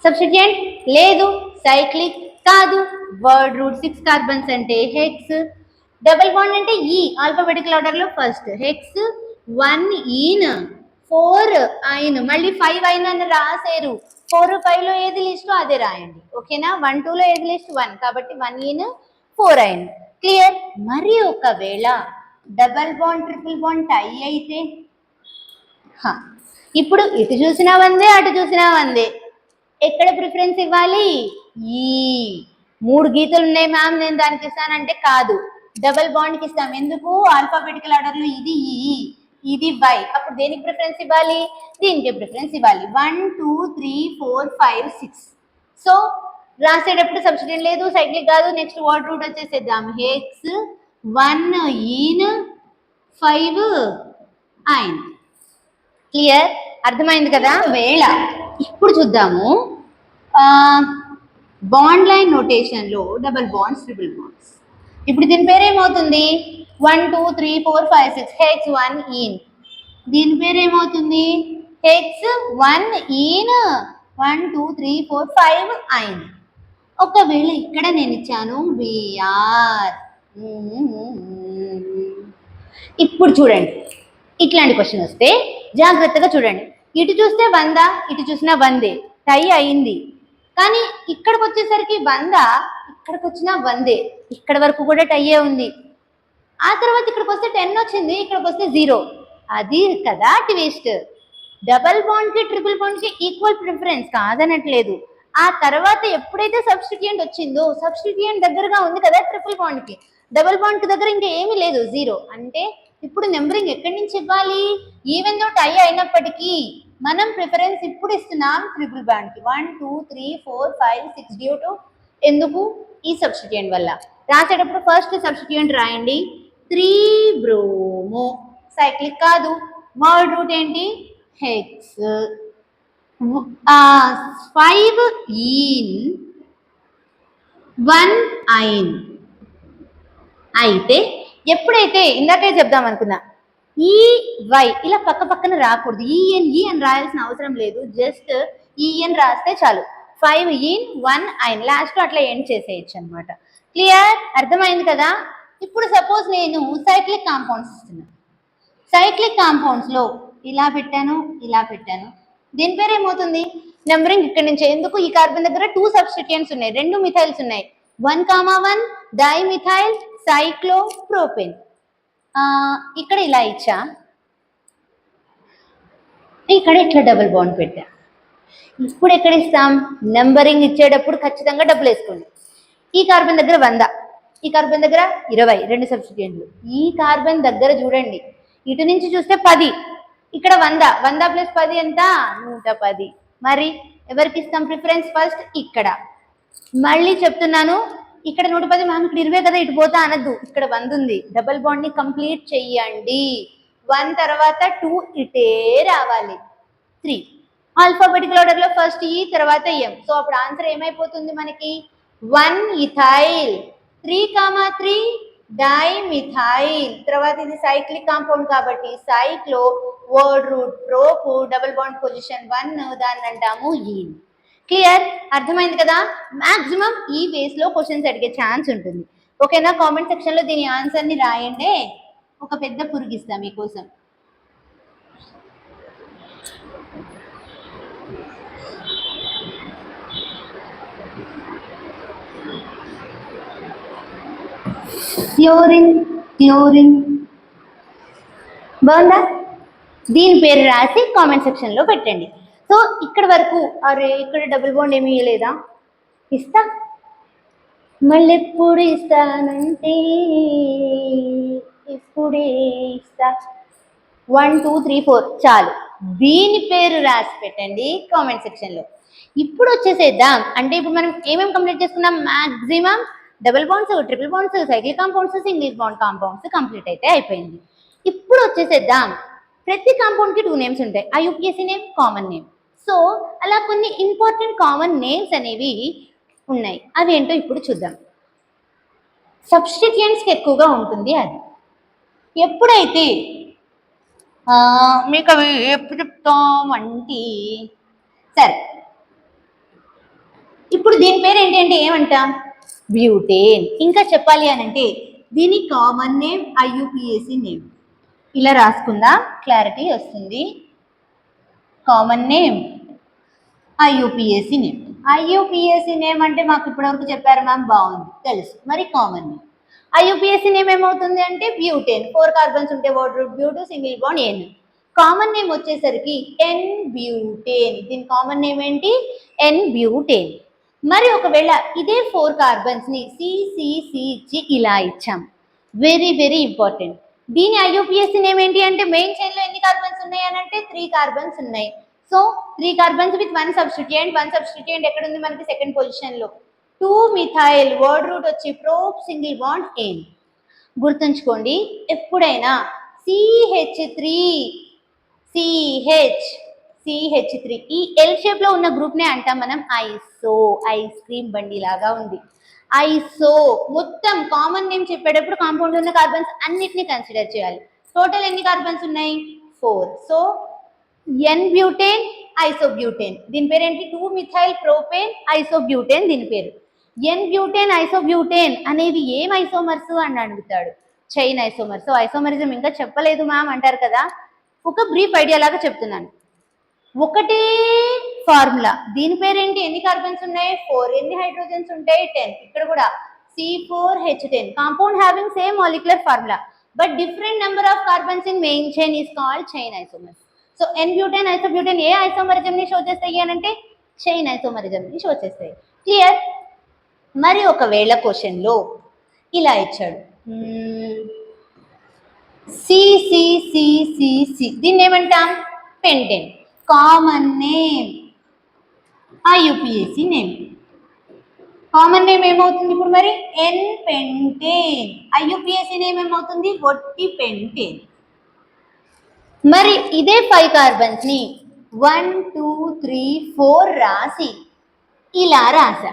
సబ్స్టిట్యూయెంట్ లేదు, సైక్లిక్ కాదు. వర్డ్ రూట్ 6 కార్బన్స్ అంటే హెక్స్. డబుల్ బాండ్ అంటే ఈ, ఆల్ఫాబెటికల్ ఆర్డర్లో ఫస్ట్ హెక్స్. 1 ఈన్ 4 ఐన్, మళ్ళీ 5 ఐన్ అని రాసేరు. 4 5లో ఏది లిస్టు అదే రాయండి, ఓకేనా. 1 2లో ఏది లిస్ట్ 1, కాబట్టి 1 ఈన్ 4 ఐన్. క్లియర్. మరి ఒకవేళ డబల్ బాండ్ ట్రిపుల్ బాండ్ టై అయితే, ఇప్పుడు ఇటు చూసినా వందే, అటు చూసినా వందే, ఎక్కడ ప్రిఫరెన్స్ ఇవ్వాలి, ఈ. 3 గీతలు ఉన్నాయి మ్యామ్, నేను దానికి ఇస్తానంటే కాదు, డబల్ బాండ్కి ఇస్తాం. ఎందుకు, ఆల్ఫాబెటికల్ ఆర్డర్లో ఇది ఈ, ఇది వై. అప్పుడు దేనికి ప్రిఫరెన్స్ ఇవ్వాలి, దీనికి ప్రిఫరెన్స్ ఇవ్వాలి. 1 2 3 4 5 6. సో రాసేటప్పుడు సబ్స్టిట్యూయెంట్ లేదు, సైక్లిక్ కాదు. నెక్స్ట్ వర్డ్ రూట్ వచ్చేసేద్దాం, హెక్స్. 1 ene 5 yne. క్లియర్, అర్థమైంది కదా. వేళ ఇప్పుడు చూద్దాము బాండ్ లైన్ నోటేషన్లో డబల్ బాండ్స్, ట్రిపుల్ బాండ్స్. ఇప్పుడు దీని పేరు ఏమవుతుంది, 1 2 3 4 5 6, హెక్స్ 1 ఈన్. దీని పేరు ఏమవుతుంది, హెక్స్ 1 ఈన్ 1 2 3 4 5 ఐన్. ఒకవేళ ఇక్కడ నేను ఇచ్చాను విఆర్. ఇప్పుడు చూడండి, ఇట్లాంటి క్వశ్చన్ వస్తే జాగ్రత్తగా చూడండి. ఇటు చూస్తే 100, ఇటు చూసినా 100, టై అయింది. కానీ ఇక్కడికి వచ్చేసరికి 100, ఇక్కడికి వచ్చినా 100, ఇక్కడ వరకు కూడా టైయే ఉంది. ఆ తర్వాత ఇక్కడికి వస్తే 10 వచ్చింది, ఇక్కడికి వస్తే 0. అది కదా ట్విస్ట్. డబల్ బాండ్కి ట్రిపుల్ బాండ్కి ఈక్వల్ ప్రిఫరెన్స్ కాదనట్లేదు. ఆ తర్వాత ఎప్పుడైతే సబ్స్టిట్యూయెంట్ వచ్చిందో, సబ్స్టిట్యూయెంట్ దగ్గరగా ఉంది కదా ట్రిపుల్ బాండ్కి, డబల్ బాండ్కి దగ్గర ఇంకా ఏమీ లేదు, 0. అంటే ఇప్పుడు నెంబరింగ్ ఎక్కడి నుంచి ఇవ్వాలి, ఈవెన్ దో టై అయినప్పటికీ మనం ప్రిఫరెన్స్ ఇప్పుడు ఇస్తున్నాం ట్రిపుల్ బాండ్కి. 1 2 3 4 5 6 డ్యూ టు ఎందుకు, ఈ సబ్స్టిట్యూయెంట్ వల్ల. రాసేటప్పుడు ఫస్ట్ సబ్స్టిట్యూయెంట్ రాయండి, 3 బ్రోమో. సైక్లిక్ కాదు. వర్డ్ రూట్ ఏంటి, హెక్స్. 5 ఈన్ 1 ఐన్. అయితే ఎప్పుడైతే ఇందాకే చెప్దాం అనుకున్నా, ఈ వై ఇలా పక్క పక్కన రాకూడదు, ఈఎన్ ఈ అని రాయాల్సిన అవసరం లేదు, జస్ట్ ఈఎన్ రాస్తే చాలు. 5 ఈన్ 1 ఐన్, లాస్ట్ అట్లా ఎండ్ చేసేయచ్చు అనమాట. క్లియర్, అర్థమైంది కదా. ఇప్పుడు సపోజ్ నేను సైక్లిక్ కాంపౌండ్స్ ఇస్తున్నాను. సైక్లిక్ కాంపౌండ్స్లో ఇలా పెట్టాను, ఇలా పెట్టాను. దీని పేరు ఏమవుతుంది, నెంబరింగ్ ఇక్కడ నుంచి. ఎందుకు, ఈ కార్బన్ దగ్గర 2 సబ్స్టిట్యూయెంట్స్ ఉన్నాయి, 2 మిథైల్స్ ఉన్నాయి. 1 డైమిథైల్ సైక్లోప్రోపెన్. ఇక్కడ ఇలా ఇచ్చా, ఇక్కడ ఇట్లా డబుల్ బాండ్ పెట్టా. ఇప్పుడు ఎక్కడ ఇస్తాం? నెంబరింగ్ ఇచ్చేటప్పుడు ఖచ్చితంగా డబ్బులు వేసుకోండి. ఈ కార్బన్ దగ్గర 100, ఈ కార్బన్ దగ్గర 20, 2 సబ్స్టిట్యూయెంట్లు. ఈ కార్బన్ దగ్గర చూడండి, ఇటు నుంచి చూస్తే 10, ఇక్కడ 100, 100 + 10 ఎంత? 110. మరి ఎవరికి ఇస్తాం ప్రిఫరెన్స్? ఫస్ట్ ఇక్కడ. మళ్ళీ చెప్తున్నాను, ఇక్కడ 110, మ్యామ్ ఇక్కడ 20 కదా, ఇటు పోతా అనద్దు. ఇక్కడ 100 ఉంది, డబుల్ బాండ్ ని కంప్లీట్ చెయ్యండి. 1 తర్వాత 2 ఇటే రావాలి. 3 ఆల్ఫాబెటికల్ ఆర్డర్ లో ఫస్ట్ ఈ తర్వాత ఎం. సో అప్పుడు ఆన్సర్ ఏమైపోతుంది మనకి? 1 ఇథైల్, 3, 3 డైమిథైల్. తర్వాత ఇది సైక్లిక్ కాంపౌండ్ కాబట్టి cyclo, word root prop, double bond position 1, దాన్ని అంటాము ఈన్. క్లియర్? అర్థమైంది కదా? మాక్సిమం ఈ బేస్ లో క్వశ్చన్స్ అడిగే ఛాన్స్ ఉంటుంది. ఓకేనా? కామెంట్ సెక్షన్ లో దీని ఆన్సర్ ని రాయండి. ఒక పెద్ద పురుగిస్తాం మీకోసం. క్లోరిన్, క్లోరిన్ బాగుందా? దీని పేరు రాసి కామెంట్ సెక్షన్ లో పెట్టండి. సో ఇక్కడ వరకు అరే ఇక్కడ డబుల్ బాండ్ ఏమి ఇవ్వలేదా? ఇస్తా, మళ్ళీ ఎప్పుడు ఇస్తానంటే ఇప్పుడే ఇస్తా. 1 2 3 4 చాలు. దీని పేరు రాసి పెట్టండి కామెంట్ సెక్షన్ లో. ఇప్పుడు వచ్చేసేద్దాం. అంటే ఇప్పుడు మనం ఏమేమి కంప్లీట్ చేసుకున్నాం? Maximum double bonds, triple bonds, cyclic compounds, single bond compounds complete అయితే అయిపోయింది. ఇప్పుడు వచ్చేసేద్దాం. ప్రతి కాంపౌండ్ కి 2 నేమ్స్ ఉంటాయి, IUPAC name, common name. So అలా కొన్ని ఇంపార్టెంట్ కామన్ నేమ్స్ అనేవి ఉన్నాయి. అవి ఏంటో ఇప్పుడు చూద్దాం. సబ్స్టిట్యూయెంట్స్ కి ఎక్కువగా ఉంటుంది అది. ఎప్పుడైతే మీకు అవి ఎప్పుడు చెప్తాం అంటే, సరే ఇప్పుడు దీని పేరు ఏంటి అంటే ఏమంటాం? బ్యూటేన్. ఇంకా చెప్పాలి అని అంటే దీని కామన్ నేమ్ ఐయుపిఎసి నేమ్. ఇలా రాసుకుందా క్లారిటీ వస్తుంది. Common name, IUPAC name. IUPAC name అంటే మాకు ఇప్పటివరకు చెప్పారు మ్యామ్, బాగుంది, తెలుసు. మరి కామన్ నేమ్ ఐయుపిఎసి నేమ్ ఏమవుతుంది అంటే బ్యూటేన్. 4 కార్బన్స్ ఉంటే word root but, single bond ane. Common name వచ్చేసరికి ఎన్ బ్యూటేన్. దీని కామన్ నేమ్ ఏంటి? N butane. మరి ఒకవేళ ఇదే 4 కార్బన్స్ ని సిసిసి ఇచ్చి ఇలా ఇచ్చాం, వెరీ వెరీ ఇంపార్టెంట్. దీని ఐయుపిఎసి నేమ్ ఏంటి అంటే మెయిన్ చైన్ లో ఎన్ని కార్బన్స్ ఉన్నాయి అని అంటే 3 కార్బన్స్ ఉన్నాయి. So 3 carbons with 1 substituent. 1 substituent ఎక్కడ ఉంది మనకి? సెకండ్ పొజిషన్ లో. 2 మిథైల్, వర్డ్ రూట్ వచ్చి ప్రోప్, సింగిల్ బాండ్ ఎన్. గుర్తుంచుకోండి, ఎప్పుడైనా CH3 CH3 ఈ ఎల్ షేప్ లో ఉన్న గ్రూప్ నే అంటాం మనం ఐసో. ఐస్ క్రీమ్ బండి లాగా ఉంది ఐసో. మొత్తం కామన్ నేమ్ చెప్పేటప్పుడు కాంపౌండ్ ఉన్న కార్బన్స్ అన్నిటిని కన్సిడర్ చేయాలి. టోటల్ ఎన్ని కార్బన్స్ ఉన్నాయి? 4. So n butane, ఐసోబ్యూటేన్. దీని పేరు ఏంటి? 2 మిథైల్ ప్రోపేన్, ఐసోబ్యూటేన్ దీని పేరు. ఎన్ బ్యూటేన్, ఐసోబ్యూటేన్ అనేవి ఏం ఐసోమర్స్ అని అడుగుతాడు. Chain isomers. సో ఐసోమరిజం ఇంకా చెప్పలేదు మ్యామ్ అంటారు కదా, ఒక బ్రీఫ్ ఐడియా లాగా చెప్తున్నాను. ఒకటే ఫార్ములా. దీని పేరేంటి? ఎన్ని కార్బన్స్ ఉన్నాయి? 4. ఎన్ని హైడ్రోజన్స్ ఉంటాయి? 10. ఇక్కడ కూడా C4H10. Compound having same molecular formula but different number of carbons in main chain is called chain isomers. So n butane, isobutane ఏ ఐసోమరిజం ని షో చేస్తాయి అని అంటే చైన్ ఐసోమరిజం ని షో చేస్తాయి. క్లియర్? మరి ఒకవేళ క్వశ్చన్ లో ఇలా ఇచ్చాడు, సిసిసిసిసి, దీన్ని ఏమంటాం? Pentane. Common name IUPAC name. Common name ఏమవుతుంది ఇప్పుడు మరి? ఎన్ పెంటేన్. ఐయుపిఎసి నేమ్ ఏమవుతుంది? ఒట్టి పెంటేన్. మరి ఇదే 5 కార్బన్స్ ని 1 2 3 4 రాసి ఇలా రాసా.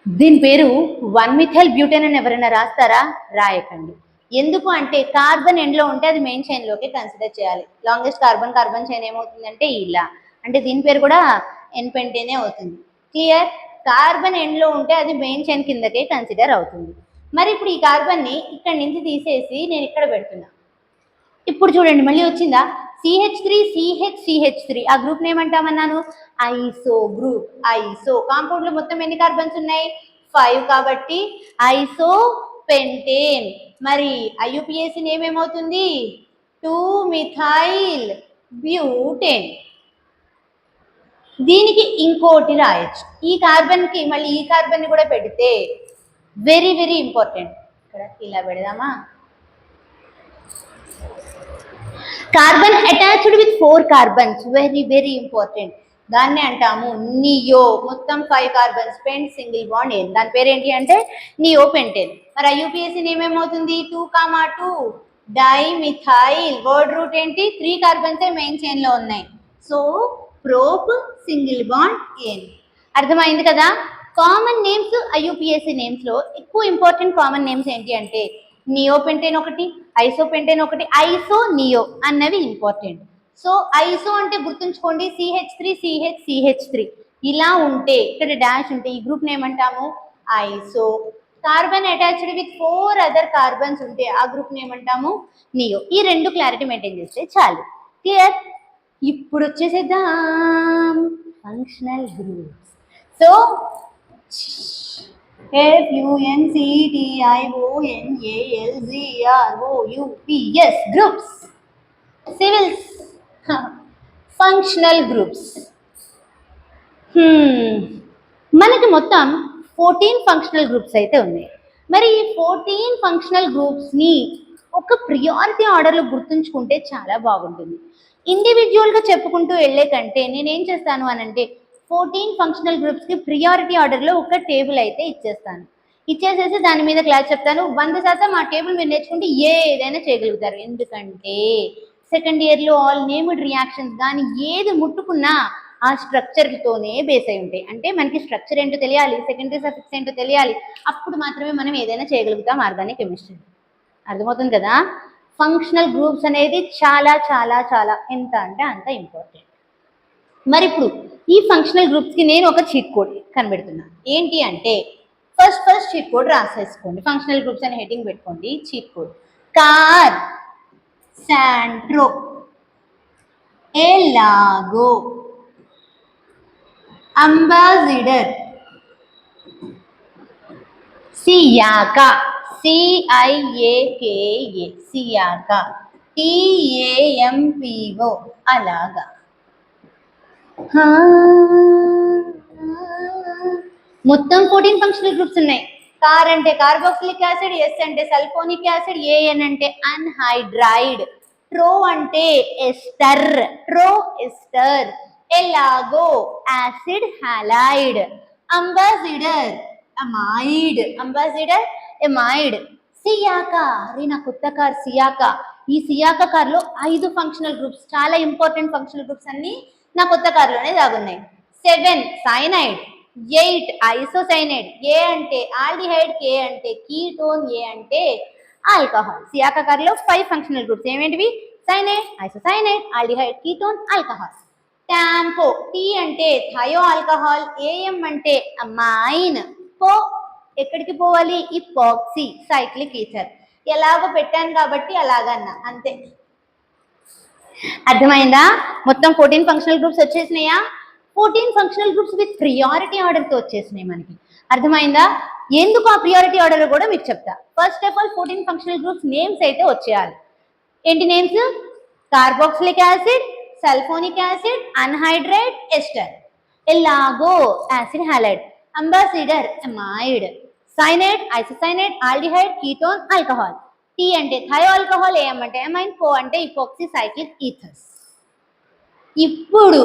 దీని పేరు 1 మిథైల్ బ్యూటేన్ అని ఎవరైనా రాస్తారా? రాయకండి. ఎందుకు అంటే కార్బన్ ఎండ్ లో ఉంటే అది మెయిన్ చైన్ లోకి కన్సిడర్ చేయాలి. లాంగెస్ట్ కార్బన్ చైన్ ఏమవుతుందంటే ఇలా, అంటే దీని పేరు కూడా ఎన్ పెంటేనే అవుతుంది. క్లియర్? కార్బన్ ఎండ్ లో ఉంటే అది మెయిన్ చైన్ కిందకే కన్సిడర్ అవుతుంది. మరి ఇప్పుడు ఈ కార్బన్ ని ఇక్కడ నుంచి తీసేసి నేను ఇక్కడ పెడుతున్నా. ఇప్పుడు చూడండి మళ్ళీ వచ్చిందా? CH3 ఆ గ్రూప్ నేమ్ అంటామన్నాను ఐసో గ్రూప్. ఐసో కాంపౌండ్ లో మొత్తం ఎన్ని కార్బన్స్ ఉన్నాయి? 5 కాబట్టి ఐసో పెంటేన్. మరి ఐయుపిఎసి నేమ్ ఏమవుతుంది? 2 మిథైల్ బ్యూటేన్. దీనికి ఇంకోటి రాయొచ్చు. ఈ కార్బన్కి మళ్ళీ ఈ కార్బన్ని కూడా పెడితే వెరీ వెరీ ఇంపార్టెంట్. ఇక్కడ ఇలా పెడదామా, carbon attached with 4 carbons, very very important. దాన్ని అంటాము నియో. మొత్తం 5 కార్బన్స్, పెంట్ సింగిల్ బాండ్ ఏన్. దాని పేరు ఏంటి అంటే నియో పెంటేన్. మరి ఐయుపిఎస్సి నేమ్ ఏమవుతుంది? 2,2 డైమిథైల్. వర్డ్ రూట్ ఏంటి? 3 కార్బన్సే మెయిన్ చైన్ లో ఉన్నాయి. సో ప్రోప్ సింగిల్ బాండ్ ఏన్. అర్థమైంది కదా? కామన్ నేమ్స్ ఐయుపిఎస్సి నేమ్స్ లో ఎక్కువ ఇంపార్టెంట్ కామన్ నేమ్స్ ఏంటి అంటే నియోపెంటేన్ ఒకటి, ఐసోపెంటేన్ ఒకటి, ఐసో నియో అన్నవి ఇంపార్టెంట్. సో ఐసో అంటే గుర్తుంచుకోండి CH3 ఇలా ఉంటే ఇక్కడ డాష్ ఉంటే ఈ గ్రూప్ నేమ్ అంటాము iso. Carbon attached with 4 other carbons ఉంటే ఆ గ్రూప్ నేమ్ అంటాము నియో. ఈ రెండు క్లారిటీ మెయింటైన్ చేస్తే చాలు. క్లియర్? ఇప్పుడు వచ్చేసేద్దాం functional groups. So FUNCTIONALGROUPS groups, civils, functional groups. మనకి మొత్తం 14 ఫంక్షనల్ గ్రూప్స్ అయితే ఉన్నాయి. మరి ఈ 14 ఫంక్షనల్ గ్రూప్స్ని ఒక ప్రియారిటీ ఆర్డర్లో గుర్తుంచుకుంటే చాలా బాగుంటుంది. ఇండివిజువల్గా చెప్పుకుంటూ వెళ్ళే కంటే నేనేం చేస్తాను అనంటే 14 ఫంక్షనల్ గ్రూప్స్కి ప్రియారిటీ ఆర్డర్లో ఒక టేబుల్ అయితే ఇచ్చేసేసి దాని మీద క్లాస్ చెప్తాను. 100% ఆ టేబుల్ మీరు నేర్చుకుంటే ఏదైనా చేయగలుగుతారు. ఎందుకంటే సెకండ్ ఇయర్లో ఆల్ నేమ్డ్ రియాక్షన్స్ కానీ ఏది ముట్టుకున్నా ఆ స్ట్రక్చర్తోనే బేస్ అయి ఉంటాయి. అంటే మనకి స్ట్రక్చర్ ఏంటో తెలియాలి, సెకండరీ సఫిక్స్ ఏంటో తెలియాలి, అప్పుడు మాత్రమే మనం ఏదైనా చేయగలుగుతాం ఆర్గానిక్ కెమిస్ట్రీ. అర్థమవుతుంది కదా? ఫంక్షనల్ గ్రూప్స్ అనేది చాలా చాలా చాలా ఎంత అంటే అంత ఇంపార్టెంట్. మరి ఇప్పుడు ఈ ఫంక్షనల్ గ్రూప్స్కి నేను ఒక చీట్ కోడ్ కనిపెడుతున్నా. ఏంటి అంటే ఫస్ట్ చీట్ కోడ్ రాసేసుకోండి. ఫంక్షనల్ గ్రూప్స్ అని హెడ్డింగ్ పెట్టుకోండి. చీట్ కోడ్ కార్ శాంట్రో ఎలాగో అంబాసిడర్ సియాకా CIAKA సియాకా TAMPO అలాగా. మొత్తం 14 ఫంక్షనల్ గ్రూప్స్ ఉన్నాయి. కార్ అంటే కార్బాక్సిలిక్ యాసిడ్, ఎస్ అంటే సల్ఫోనిక్ యాసిడ్, ఏఎన్ అంటే అన్హైడ్రైడ్, ట్రో అంటే ఎస్టర్, ట్రో ఎస్టర్, ఎలాగో యాసిడ్ హాలైడ్, అంబాసిడర్ ఎమైడ్, సియాకా అరే నా కొత్త కార్ సియాకా. ఈ సియాకా కార్లో 5 ఫంక్షనల్ గ్రూప్స్, చాలా ఇంపార్టెంట్ ఫంక్షనల్ గ్రూప్స్ అన్ని నా కొత్త కార్లోనే దాగున్నాయి. 7 సైనైడ్, 8 ఐసోసైనైడ్, ఏ అంటే ఆల్డిహైడ్, కే అంటే కీటోన్, ఏ అంటే ఆల్కహాల్. సియాకా కార్లో 5 ఫంక్షనల్ గ్రూప్స్ ఏమేంటివి? Cyanide, isocyanide, aldehyde, ketone, alcohol. టాంపో టీ అంటే థయో ఆల్కహాల్, ఏఎం అంటే అమైన్, పో ఎక్కడికి పోవాలి? Epoxy cyclic ether. ఎలాగో పెట్టాను కాబట్టి అలాగన్నా అంతే. అర్థమైందా? మొత్తం 14 ఫంక్షనల్ గ్రూప్స్ వచ్చేసినాయా? 14 ఫంక్షనల్ గ్రూప్స్ విత్ ప్రియారిటీ ఆర్డర్తో వచ్చేసినాయి మనకి. అర్థమైందా? ఎందుకు ఆ ప్రియారిటీ ఆర్డర్ కూడా మీకు చెప్తా. First of all 14 functional groups names అయితే వచ్చేయాలి. ఏంటి names? Carboxylic acid, sulphonic acid, anhydride, ester, ఎలాగో acid halide, ambassador amide, cyanide, isocyanide, aldehyde, ketone, alcohol. T అంటే థయో ఆల్కహాల్, ఏఎం అంటే అమైన్, కో అంటే ఇపాక్సీ సైక్లిక్ ఈథర్స్. ఇప్పుడు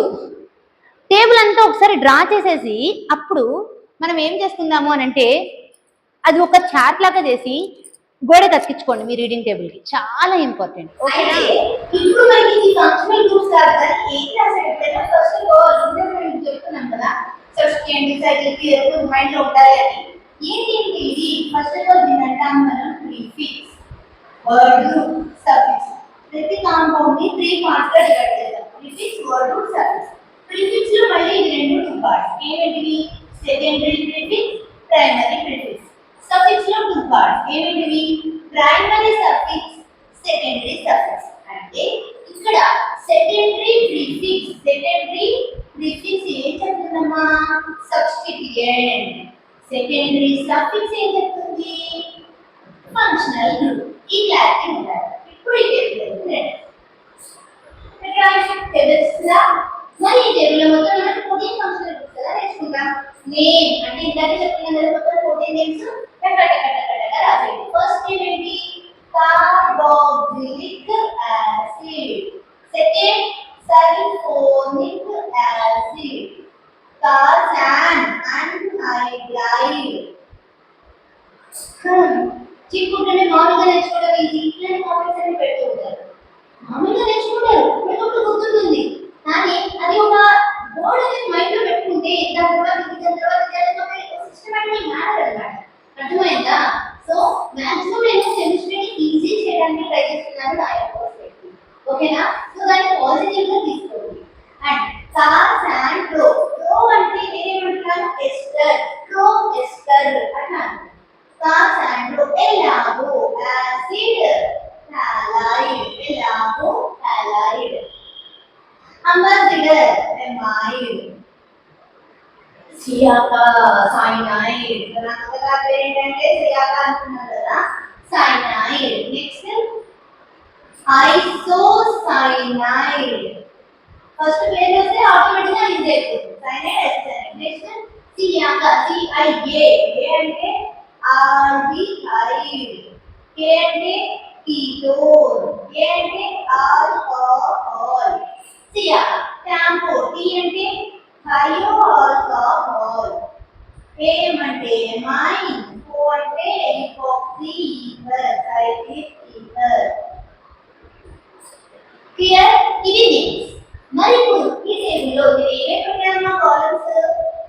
టేబుల్ అంతా ఒకసారి డ్రా చేసేసి అప్పుడు మనం ఏం చేసుకుందాము అని అంటే అది ఒక చార్ట్ లాగా చేసి గోడ కత్తించుకోండి మీ రీడింగ్ టేబుల్ కి, చాలా ఇంపార్టెంట్. ఓకేనా? ఇప్పుడు మనకి ఈ ఫంక్షనల్ గ్రూప్స్ కాదు ఏం రాసేటప్పుడు ఫస్ట్ చెప్తున్నాం కదా, సబ్స్టిట్యూయెంట్ సైక్లిక్ ఎప్పుడు మైండ్ లో ఉండాలి అని. ఏంటి ఇది? ఫస్ట్ ఆఫ్ ఆల్ దీని అంటాం మనం ప్రీఫిక్స్, వర్డ్ రూట్, సఫిక్స్. ప్రతి కాంపౌండ్ ని 3 పార్ట్స్ గా డివైడ్ చేద్దాం. Prefix, word root, suffix. Prefix లో మళ్ళీ ఇది 2 పార్ట్స్. ఏమిటివి? Secondary prefix, primary prefix. Suffix లో 2 పార్ట్స్. ఏమిటివి? Primary suffix, secondary suffix. అంటే ఇక్కడ సెకండరీ ప్రీఫిక్స్ ఏం చెప్తుందమ్మా? సబ్స్టిట్యూయెంట్. సెకండరీ సఫిక్స్ ఏం చెప్తుంది? Functional group. ఈ క్లారిటీ ఉండాలి. ఇప్పుడు ఈ టేబుల్ తెలుస్తుందా? మరి ఈ టేబుల్ మొత్తం మనం 14 ఫంక్షనల్ గ్రూప్స్ కదా నేర్చుకుంటాం. నేమ్ అంటే ఇందాక చెప్పిన కదా మొత్తం 14 నేమ్స్ టక రాసేయండి. ఫస్ట్ నేమ్ ఏంటి? Carboxylic acid. Second sulphonic acid. కార్సాన్ అన్హైడ్రైడ్. చిక్కుకుంటే మామూలుగా నేర్చుకోవడం ఈజీ. ఇట్లాంటి కామెంట్స్ అన్ని పెడుతూ ఉంటారు. మామూలుగా నేర్చుకుంటారు ఇప్పుడు గుర్తుంటుంది, కానీ అది ఒక బోర్డు అనేది మైండ్ లో పెట్టుకుంటే దాని తర్వాత సిస్టమేటిక్ మ్యాటర్ అన్నమాట. అర్థమైందా? సో మాక్సిమం నేను కెమిస్ట్రీని ఈజీ చేయడానికి ట్రై చేస్తున్నాను నా పర్స్పెక్టివ్. ఓకేనా? సో దాన్ని పాజిటివ్ గా తీసుకోండి. అండ్ కార్సాన్ ప్రో ప్రో అంటే నేనేమంటున్నాను? ఎస్టర్ ప్రో ఎస్టర్ అన్నాను. కార్సాన్ ప్రో ఎలాగో యాసిడ్ halide ఎలాగో halide. Ambassador amide. సియాకా సైనైడ్. నా పేరు ఏంటంటే సియాకా అంటున్నారు కదా, సైనైడ్. Next isocyanide. ఫస్ట్ పేరు వస్తే ఆటోమేటిక్ గా ఈజీ అయిపోతుంది. Cyanide isocyanide. నెక్స్ట్ సియాకా సిఐఏ. ఏ అంటే ఆల్డిహైడ్. కే అంటే ketone. A అంటే alcohol. సియా షాంపూ. టీ అంటే థయో ఆల్కహాల్. ఏం అంటే మైన్. ఓ అంటే epoxy ether cyclic ether. Clear? ఇది నేమ్స్. మరి ఇప్పుడు ఈ టేబుల్ లో ఏమేమి పెట్టామో కాలమ్స్.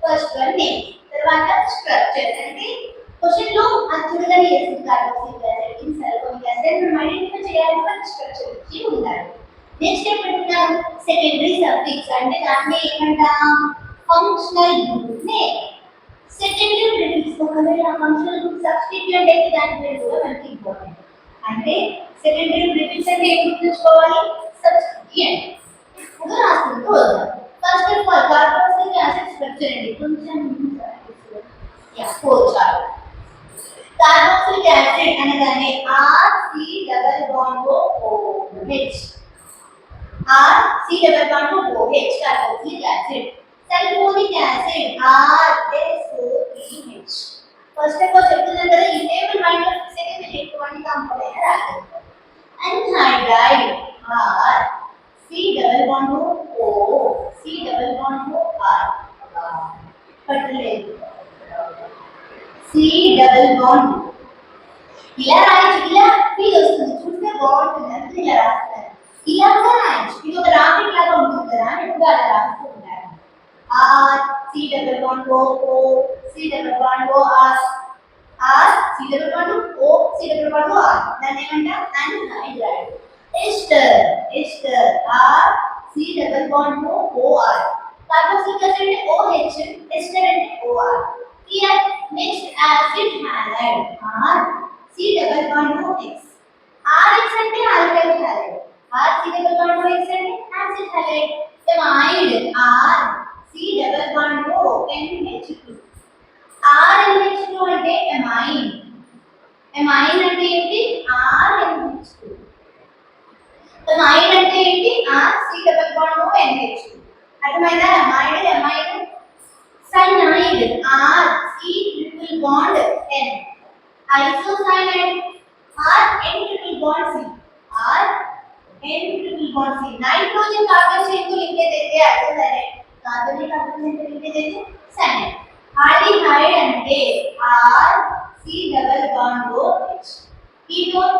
ఫస్ట్ వన్ నేమ్, తర్వాత స్ట్రక్చర్ అంటే క్వశ్చన్ లో అచ్చుడుగా చేసిన కార్బోక్సిలిక్ యాసిడ్ సల్ఫోనిక్ యాసిడ్ మనం ఐడెంటిఫై చేయాలంటే స్ట్రక్చర్ ఇచ్చి ఉండాలి. నెక్స్ట్ ఏం పెట్టుకున్నాం? సెకండరీ సఫిక్స్ అంటే దాన్ని ఏమంటాం? Functional group name. Secondary prefix ఒకవేళ ఫంక్షనల్ గ్రూప్ సబ్స్టిట్యూయెంట్ అయితే దాని పేరు కూడా మనకి ఇంపార్టెంట్. అంటే సెకండరీ ప్రిఫిక్స్ అంటే ఏం గుర్తుంచుకోవాలి? సబ్స్టిట్యూయెంట్. ఇప్పుడు రాసుకుంటూ వద్దాం. First of all carboxylic acid structure అండి కొంచెం పోల్చాలి. కార్బోక్సిలిక్ యాసిడ్ అనగానే RC double bond OH. RC double bond OH carboxylic acid. Sulphonic acid RSO3H. First of all చెప్తున్నాను కదా, ఈ టేబుల్ మైండ్ లో ఫిక్స్ అయితే మీరు ఎటువంటి కంపౌండ్ రాలేదు. Anhydride RC double bond O C double bond R పట్టలేదు. C డబల్ బాండ్ ఇలా రాయొచ్చు. ఇలా ఫీల్ వస్తుంది, చూస్తే బాగుంటుంది అంటే ఇలా రాస్తారు. ఇలా కూడా రాయొచ్చు. ఇది ఒక రాకెట్ లాగా ఉంటుంది కదా అని కూడా అలా రాస్తూ ఉంటారు. C double bond O C double bond R C double bond O C double bond R. దాన్ని ఏమంటాం? Anhydride. Ester C double bond OR. Carboxylic acid అంటే OH, ఎస్టర్ అంటే OR. Here next acid halide C double bond X. RX అంటే alkyl halide. C double bond X అంటే acid halide. amide C double bond NH2. NH2 అంటే amine. amine అంటే ఏంటి? NH2. amine అంటే ఏంటి? C double bond NH2. అర్థమైందా? amide cyanide C triple bond N. Isocyanide N triple bond C. N triple bond C. Nitrogen carbon chain को link देते हैं isocyanide. Carbon carbon chain को link देते हैं cyanide. Aldehyde అంటే C double bond OH. ketone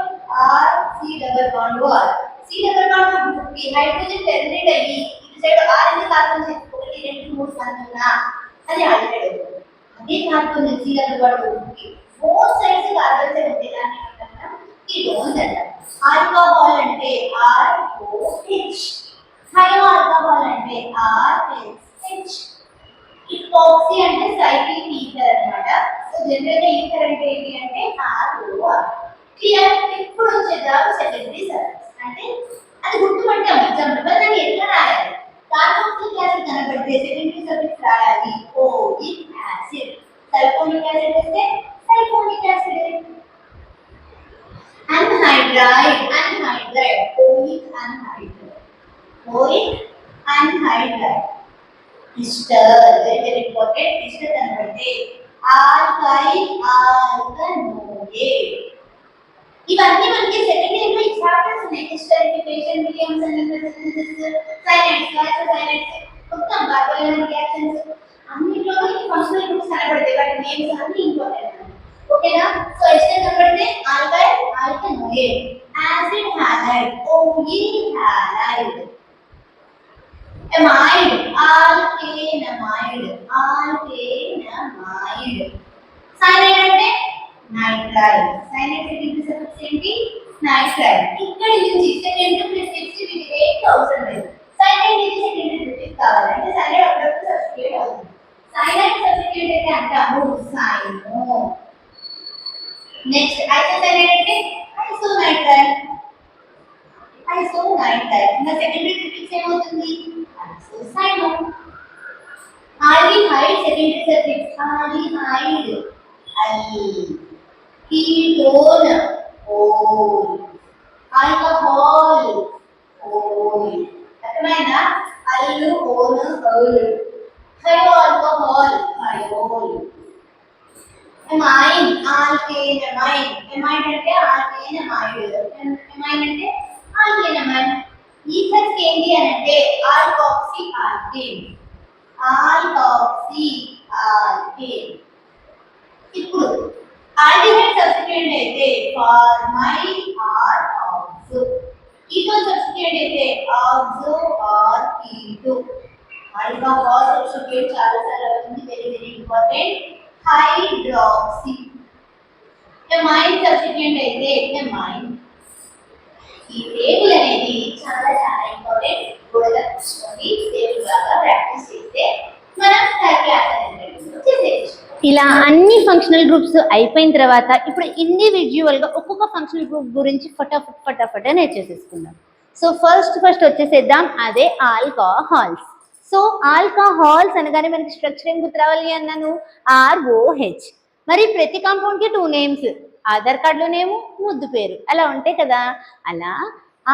C double bond OR. C double bond group కి hydrogen terminate అయ్యి ఇటు సైడ్ R అనే కార్బన్ చైన్ 1 2 3 కనుకున్నా అది ఆల్రెడీ అవుతుంది. అదే carbon C double bond group both sides carbon chain ఉంటే దాన్ని ఏమంటాం? కీటోన్స్ అంటాం. ఆల్కహాల్ అంటే ROH. థయో ఆల్కహాల్ అంటే RSH. ఇపాక్సీ అంటే సైక్లిక్ ఈథర్ అన్నమాట. సో జనరల్ గా ఈథర్ అంటే ఏంటి అంటే ROR. క్లియర్? ఇప్పుడు వచ్చేద్దాం సెకండరీ సర్ఫేస్. అంటే అది గుర్తుపట్టాం ఎగ్జాంపుల్ దాన్ని ఎట్లా రాయాలి? కార్బోక్సిలిక్ యాసిడ్ కనబడితే సెకండరీ సర్ఫేస్ రాయాలి ఓయిక్ యాసిడ్. సల్ఫోనిక్ యాసిడ్ వస్తే sulphonic acid. Anhydride oic anhydride. Oic anhydride. Ester, very important. Ester కనబడితే alkyl alkanoate. ఇవన్నీ మనకి సెకండ్ ఇయర్ లో చాప్టర్స్ ఉన్నాయి. ఎస్టరిఫికేషన్, విలియమ్స్ సింథసిస్, సైనైడ్స్, గ్లైకోసైనైడ్స్, మొత్తం కార్బోనిల్ రియాక్షన్స్ అన్నిట్లో మనకి ఫంక్షనల్ గ్రూప్స్ కనబడతాయి. వాటి నేమ్స్ అన్ని ఇంపార్టెంట్. ఓకేనా? సో ఎస్టర్ కనబడితే alkyl alkanoate, acid halide, oyl halide, amide alkanamide, alkanamide. Cyanide అంటే నైట్రైడ్. సైనైడ్ సెకండరీ సబ్స్టిట్యూట్ ఏంటి? నైట్రైడ్. ఇక్కడ నుంచి సెకండ్ ప్లస్ సిక్స్ ఇది 8000. సైనైడ్ ఇది సెకండరీ సబ్స్టిట్యూట్ కావాలంటే సైనైడ్ అప్పుడప్పుడు సబ్స్టిట్యూట్ అవుతుంది. సైనైడ్ సబ్స్టిట్యూట్ అయితే అంటాము సైనో. నెక్స్ట్ ఐసోసైనైడ్ అంటే ఐసోనైట్రైడ్. ఐసోనైట్రైడ్ ఇంకా సెకండరీ సబ్స్టిట్యూట్ ఏమవుతుంది? Isocyano. Aldehyde secondary substitute aldehyde ketone, oil, alcohol, oil. అర్థమైందా? అల్లు one ol, hydro alcohol hydrol. Amine alkanamine. Amine అంటే ఆల్కేనమైడ్. ఎమైన్ అంటే ఆల్కేనమైన్. ఈథర్స్ ఏంటి అంటే ఆల్కాక్సీ ఆల్కేన్. Alkoxy alkane. ఇప్పుడు ఆల్డిహైడ్ సబ్స్టిట్యూయెంట్ అయితే formyl or oxo. Ketone substituent అయితే oxo or keto. Alcohol substituent చాలా సార్లు అవుతుంది, very very important, hydroxy. Amine substituent అయితే ఎమైన్. ఈ టేబుల్ అనేది చాలా చాలా ఇంపార్టెంట్. గోడగా చూసుకోండి, టేబుల్ బాగా ప్రాక్టీస్ చేస్తే మనం థర్డ్ క్లాస్ అనేది చేసేయచ్చు. ఇలా అన్ని ఫంక్షనల్ గ్రూప్స్ అయిపోయిన తర్వాత ఇప్పుడు ఇండివిజువల్గా ఒక్కొక్క ఫంక్షనల్ గ్రూప్ గురించి ఫటాఫట్ నేర్చేసేసుకుందాం. సో ఫస్ట్ వచ్చేసేద్దాం, అదే ఆల్కహాల్స్. సో ఆల్కహాల్స్ అనగానే మనకి స్ట్రక్చర్ ఏం గుర్తు రావాలి అన్నాను? ROH. మరి ప్రతి కాంపౌండ్కి 2 నేమ్స్, ఆధార్ కార్డులోనేమో ముద్దు పేరు అలా ఉంటాయి కదా. అలా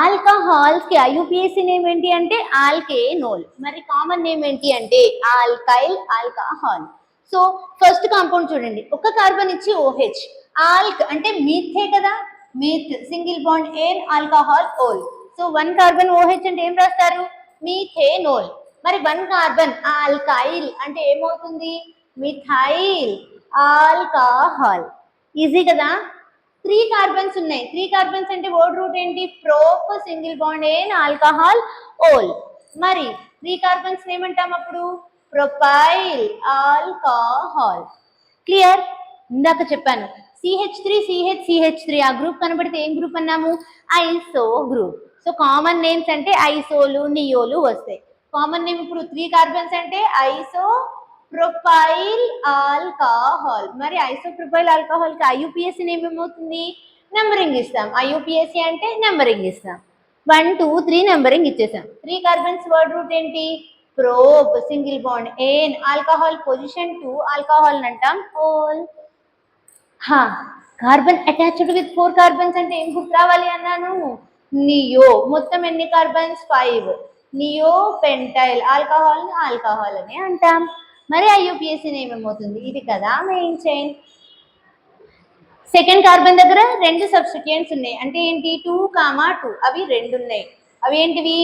ఆల్కహాల్స్కి IUPAC నేమ్ ఏంటి అంటే ఆల్కేనోల్. మరి కామన్ నేమ్ ఏంటి అంటే alkyl alcohol. So first compound చూడండి, ఒక కార్బన్ ఇచ్చి OH. ఆల్క్ అంటే మీథే కదా, meth single bond ane alcohol ol. So 1 carbon OH అంటే ఏం రాస్తారు? మీథేనోల్. మరి 1 కార్బన్ ఆల్కైల్ అంటే ఏమవుతుంది? Methyl alcohol. ఈజీ కదా. 3 కార్బన్స్ ఉన్నాయి. 3 కార్బన్స్ అంటే వర్డ్ రూట్ ఏంటి? Prop single bond ane alcohol whole. మరి 3 కార్బన్స్ ఏమంటాం అప్పుడు? Propyl alcohol. క్లియర్? ఇందాక చెప్పాను CH3 ఆ గ్రూప్ కనబడితే ఏం గ్రూప్ అన్నాము? ఐసో గ్రూప్. సో కామన్ నేమ్స్ అంటే ఐసోలు నియోలు వస్తాయి. కామన్ నేమ్ ఇప్పుడు 3 కార్బన్స్ అంటే ఐసో ప్రొపైల్ ఆల్కహాల్. మరి ఐసో ప్రొపైల్ ఆల్కహాల్ కి IUPAC నేమ్ ఏమవుతుంది? నెంబరింగ్ ఇస్తాం. IUPAC అంటే నెంబరింగ్ ఇస్తాం. 1 2 3 నెంబరింగ్ ఇచ్చేసాం. 3 కార్బన్స్ వర్డ్ రూట్ ఏంటి? Prop single bond ane alcohol position 2 alcohol అంటాం ol. Carbon attached with 4 carbons అంటే ఏం గుర్తు రావాలి అన్నాను? నియో. మొత్తం ఎన్ని కార్బన్స్? 5. నియో పెంటైల్ ఆల్కహాల్ ని ఆల్కహాల్ అని అంటాం. మరి IUPAC నేమ్ ఏమవుతుంది? ఇది కదా మెయిన్ చైన్. సెకండ్ కార్బన్ దగ్గర 2 సబ్స్టిట్యూయెంట్స్ ఉన్నాయి అంటే ఏంటి? 2, 2 అవి 2 ఉన్నాయి. అవి ఏంటివి?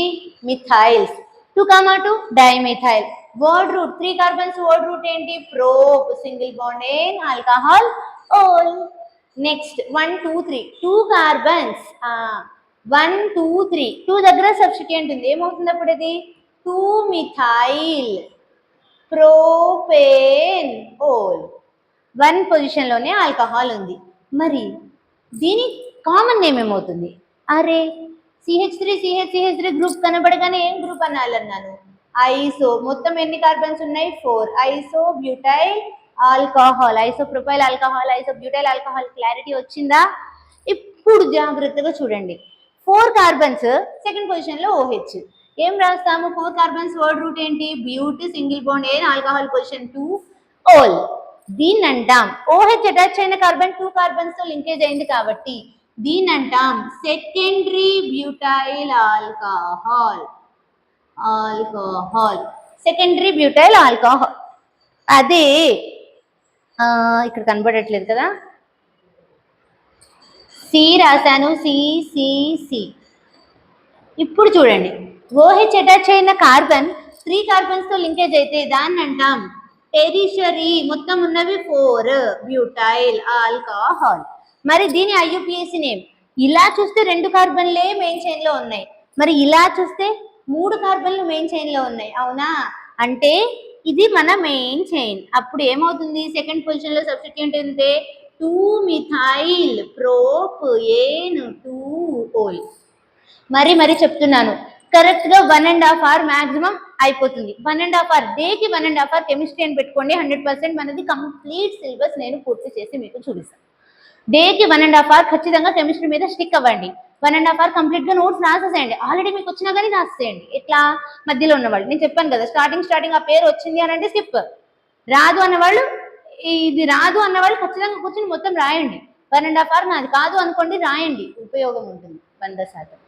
Methyls. 2, 2 dimethyl. Word root 3 carbons word root ఏంటి? Prop single bond ane alcohol whole. Next 1 2 3 2 carbons 1 2 3 2 దగ్గర సబ్స్టిట్యూయెంట్ ఉంది, ఏమవుతుంది అప్పుడు? అది 2 మిథైల్ ప్రోపేన్ ఓల్. 1 పొజిషన్లోనే ఆల్కహాల్ ఉంది. మరి దీని కామన్ నేమ్ ఏమవుతుంది? అరే CH3 గ్రూప్ కనబడగానే ఏం గ్రూప్ అనాలన్నాను? ఐసో. మొత్తం ఎన్ని కార్బన్స్ ఉన్నాయి? 4. Iso butyl alcohol. Iso propyl alcohol, iso butyl alcohol. Clarity వచ్చిందా? ఇప్పుడు జాగ్రత్తగా చూడండి. 4 కార్బన్స్ సెకండ్ పొజిషన్ లో OH. ఏం రాస్తాము? 4 కార్బన్స్ వర్డ్ రూట్ ఏంటి? But single bond ane alcohol position 2 ol. దీన్ని అంటాం OH అటాచ్ అయిన కార్బన్ 2 కార్బన్స్ తో లింకేజ్ అయింది కాబట్టి దీన్ని అంటాం secondary butyl alcohol. Alcohol, secondary butyl alcohol. అదే ఇక్కడ కనబడట్లేదు కదా, సి రాశాను, సి. ఇప్పుడు చూడండి, ఓహెచ్ అటాచ్ అయిన కార్బన్ 3 కార్బన్స్ తో లింకేజ్ అయితే దాన్ని అంటాం టెరిషరీ. మొత్తం ఉన్నవి 4 బ్యూటైల్ ఆల్కహాల్. మరి దీని ఐయుపిఏసి నేమ్. ఇలా చూస్తే 2 కార్బన్లే మెయిన్ చైన్ లో ఉన్నాయి, మరి ఇలా చూస్తే 3 కార్బన్లు మెయిన్ చైన్ లో ఉన్నాయి, అవునా? అంటే ఇది మన మెయిన్ చైన్. అప్పుడు ఏమవుతుంది, సెకండ్ పొజిషన్ లో సబ్స్టిట్యూట్ అంటే 2 మిథైల్ ప్రోప్ ఏన్ 2 ఓల్. మరి చెప్తున్నాను, కరెక్ట్ గా 1.5 hour మాక్సిమం అయిపోతుంది. 1.5 hour, డేకి 1.5 hour కెమిస్ట్రీ అని పెట్టుకోండి. 100% మనది కంప్లీట్ సిలబస్ నేను పూర్తి చేసి మీకు చూపిస్తాను. డేకి 1.5 hour ఖచ్చితంగా కెమిస్ట్రీ మీద స్టిక్ అవ్వండి. 1.5 hour కంప్లీట్ గా నోట్స్ రాసేసేయండి. ఆల్రెడీ మీకు వచ్చినా కానీ రాసేయండి. ఎట్లా, మధ్యలో ఉన్నవాళ్ళు నేను చెప్పాను కదా, స్టార్టింగ్ ఆ పేరు వచ్చింది అని అంటే స్కిప్. రాదు అన్నవాళ్ళు, ఇది రాదు అన్నవాళ్ళు ఖచ్చితంగా కూర్చొని మొత్తం రాయండి. 1.5 hour నాది కాదు అనుకోండి, రాయండి, ఉపయోగం ఉంటుంది 100%.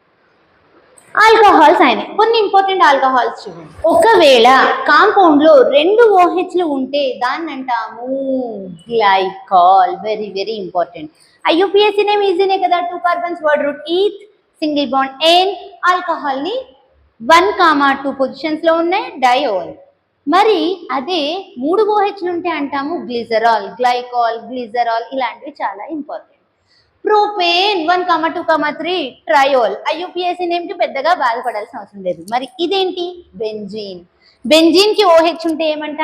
ఆల్కహాల్స్ అయినాయి. కొన్ని ఇంపార్టెంట్ ఆల్కహాల్స్ చూడండి. ఒకవేళ కాంపౌండ్ లో 2 ఓహెచ్లు ఉంటే దాన్ని అంటాము glycol. Very important. IUPAC name ఈజీనే కదా, 2 carbons word root eth, single bond ane. Alcohol ని 1,2 పొజిషన్స్ లో ఉన్నాయి, డయోల్. మరి అదే 3 ఓహెచ్లు ఉంటే అంటాము గ్లిజరాల్, గ్లైకాల్, గ్లిజరాల్. ఇలాంటివి చాలా ఇంపార్టెంట్. ప్రోపేన్ 1,2,3 ట్రయోల్. ఐయుపిఏసి నేమ్ కి పెద్దగా బాధపడాల్సిన అవసరం లేదు. మరి ఇదేంటి, బెంజీన్. బెంజీన్ కి ఓహెచ్ ఉంటే ఏమంట,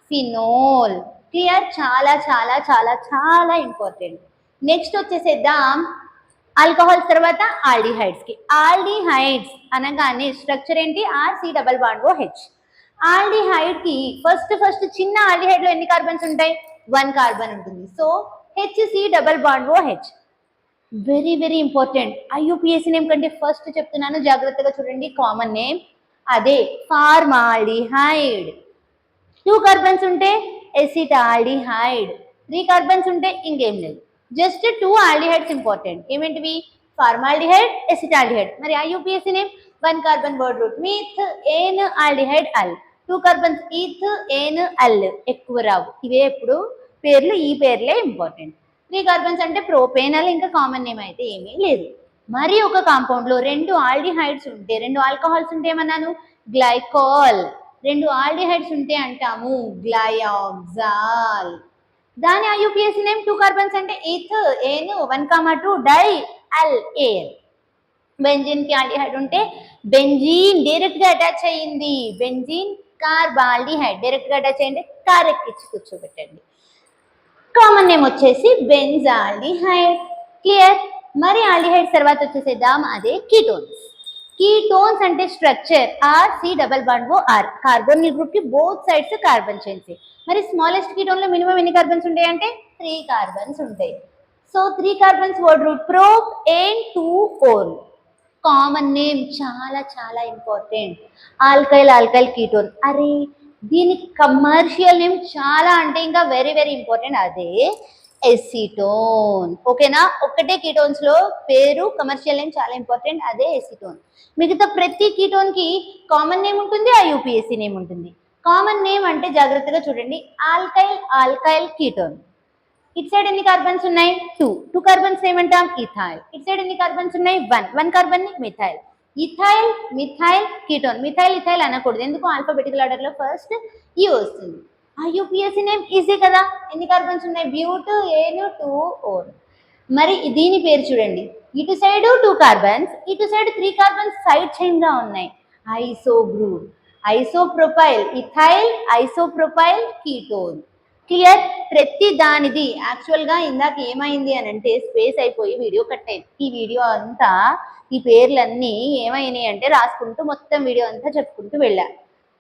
ఫినోల్. క్లియర్, చాలా ఇంపార్టెంట్. నెక్స్ట్ వచ్చేసేద్దాం ఆల్కహాల్స్ తర్వాత ఆల్డిహైడ్స్ కి. ఆల్డిహైడ్స్ అనగానే స్ట్రక్చర్ ఏంటి, RC double bond OH. Aldehyde కి ఫస్ట్ చిన్న ఆల్డిహైడ్ లో ఎన్ని కార్బన్స్ ఉంటాయి, 1 కార్బన్ ఉంటుంది. So HC double bond OH. Very important. IUPAC name కంటే ఫస్ట్ చెప్తున్నాను, జాగ్రత్తగా చూడండి. కామన్ నేమ్ అదే ఫార్మాల్డిహైడ్. 2 కార్బన్స్ ఉంటే ఎసిటాల్డిహైడ్, 3 కార్బన్స్ ఉంటే ఇంకేం లేదు, జస్ట్ 2 ఆల్డిహైడ్స్ ఇంపార్టెంట్. ఏమేంటివి, ఫార్మాల్డిహైడ్, ఎసిటాల్డిహైడ్. మరి IUPAC name 1 carbon word root meth ane aldehyde al. 2 carbons eth ane al. ఎక్కువ రావు ఇవే, ఎప్పుడు పేర్లు ఈ పేర్లే ఇంపార్టెంట్. 3 కార్బన్స్ అంటే ప్రోపేనల్, ఇంకా కామన్ నేమ్ అయితే ఏమీ లేదు. మరి ఒక కాంపౌండ్ లో 2 ఆల్డిహైడ్స్ ఉంటే, 2 ఆల్కహాల్స్ ఉంటే ఏమన్నాను, గ్లైకాల్. 2 ఆల్డిహైడ్స్ ఉంటే అంటాము గ్లయాక్సాల్. దాని ఐయుపిఏసి నేమ్ 2 కార్బన్స్ అంటే ఈథ్ ఏన్ 1,2 డై అల్ ఏర్. బెంజీన్ కి ఆల్డిహైడ్ ఉంటే బెంజీన్ డైరెక్ట్ గా అటాచ్ అయ్యింది, బెంజీన్ కార్బాల్డిహైడ్. డైరెక్ట్ గా అటాచ్ అయ్యింది, కార్ ఎక్కించి కూర్చోబెట్టండి. కామన్ నేమ్ వచ్చేసి బెంజాల్డిహైడ్. క్లియర్. మరి ఆల్డిహైడ్స్ తర్వాత వచ్చేసేద్దాం అదే కీటోన్స్. కీటోన్స్ అంటే structure RC double bond OR. Carbonyl group కి బోత్ సైడ్స్ కార్బన్ చైన్స్. మరి స్మాలెస్ట్ కీటోన్ లో మినిమం ఎన్ని కార్బన్స్ ఉంటాయి అంటే 3 కార్బన్స్ ఉంటాయి. So 3 carbons word root prop ఏన్ 2 ఓల్. కామన్ నేమ్ చాలా ఇంపార్టెంట్, ఆల్కైల్ కీటోన్. అరే దీనికి కమర్షియల్ నేమ్ చాలా అంటే ఇంకా వెరీ ఇంపార్టెంట్, అదే ఎసిటోన్. ఓకేనా, ఒక్కటే కీటోన్స్ లో పేరు కమర్షియల్ నేమ్ చాలా ఇంపార్టెంట్, అదే ఎసిటోన్. మిగతా ప్రతి కీటోన్ కి కామన్ నేమ్ ఉంటుంది, ఐయుపిఏసి నేమ్ ఉంటుంది. కామన్ నేమ్ అంటే జాగ్రత్తగా చూడండి, ఆల్కైల్ కీటోన్. ఇటు సైడ్ ఎన్ని కార్బన్స్ ఉన్నాయి, 2 కార్బన్స్ ఏమంటాం ఇథైల్. ఇటు సైడ్ ఎన్ని కార్బన్స్ ఉన్నాయి, 1 కార్బన్ ని మిథైల్. Methyl ketone. ఇథైల్ అనకూడదు, ఎందుకు, ఆల్ఫాబెటికల్ ఆర్డర్ లో ఫస్ట్ ఈ వస్తుంది. ఐయుపిఏసి నేమ్ ఈజీ కదా, ఎన్ని కార్బన్స్ ఉన్నాయి, బ్యూట్ ఏన్ 2 ఓల్. మరి దీని పేరు చూడండి, ఇటు సైడ్ 2 కార్బన్స్, ఇటు సైడ్ 3 కార్బన్స్ సైడ్ చైన్ గా ఉన్నాయి, ఐసోబ్రూట్. Isopropyl ethyl, isopropyl ketone. Clear. ప్రతి దానిది యాక్చువల్ గా ఇందాక ఏమైంది అని అంటే స్పేస్ అయిపోయి వీడియో కట్ అయింది. ఈ వీడియో అంతా ఈ పేర్లన్నీ ఏమైనాయి అంటే రాసుకుంటూ మొత్తం వీడియో అంతా చెప్పుకుంటూ వెళ్ళా.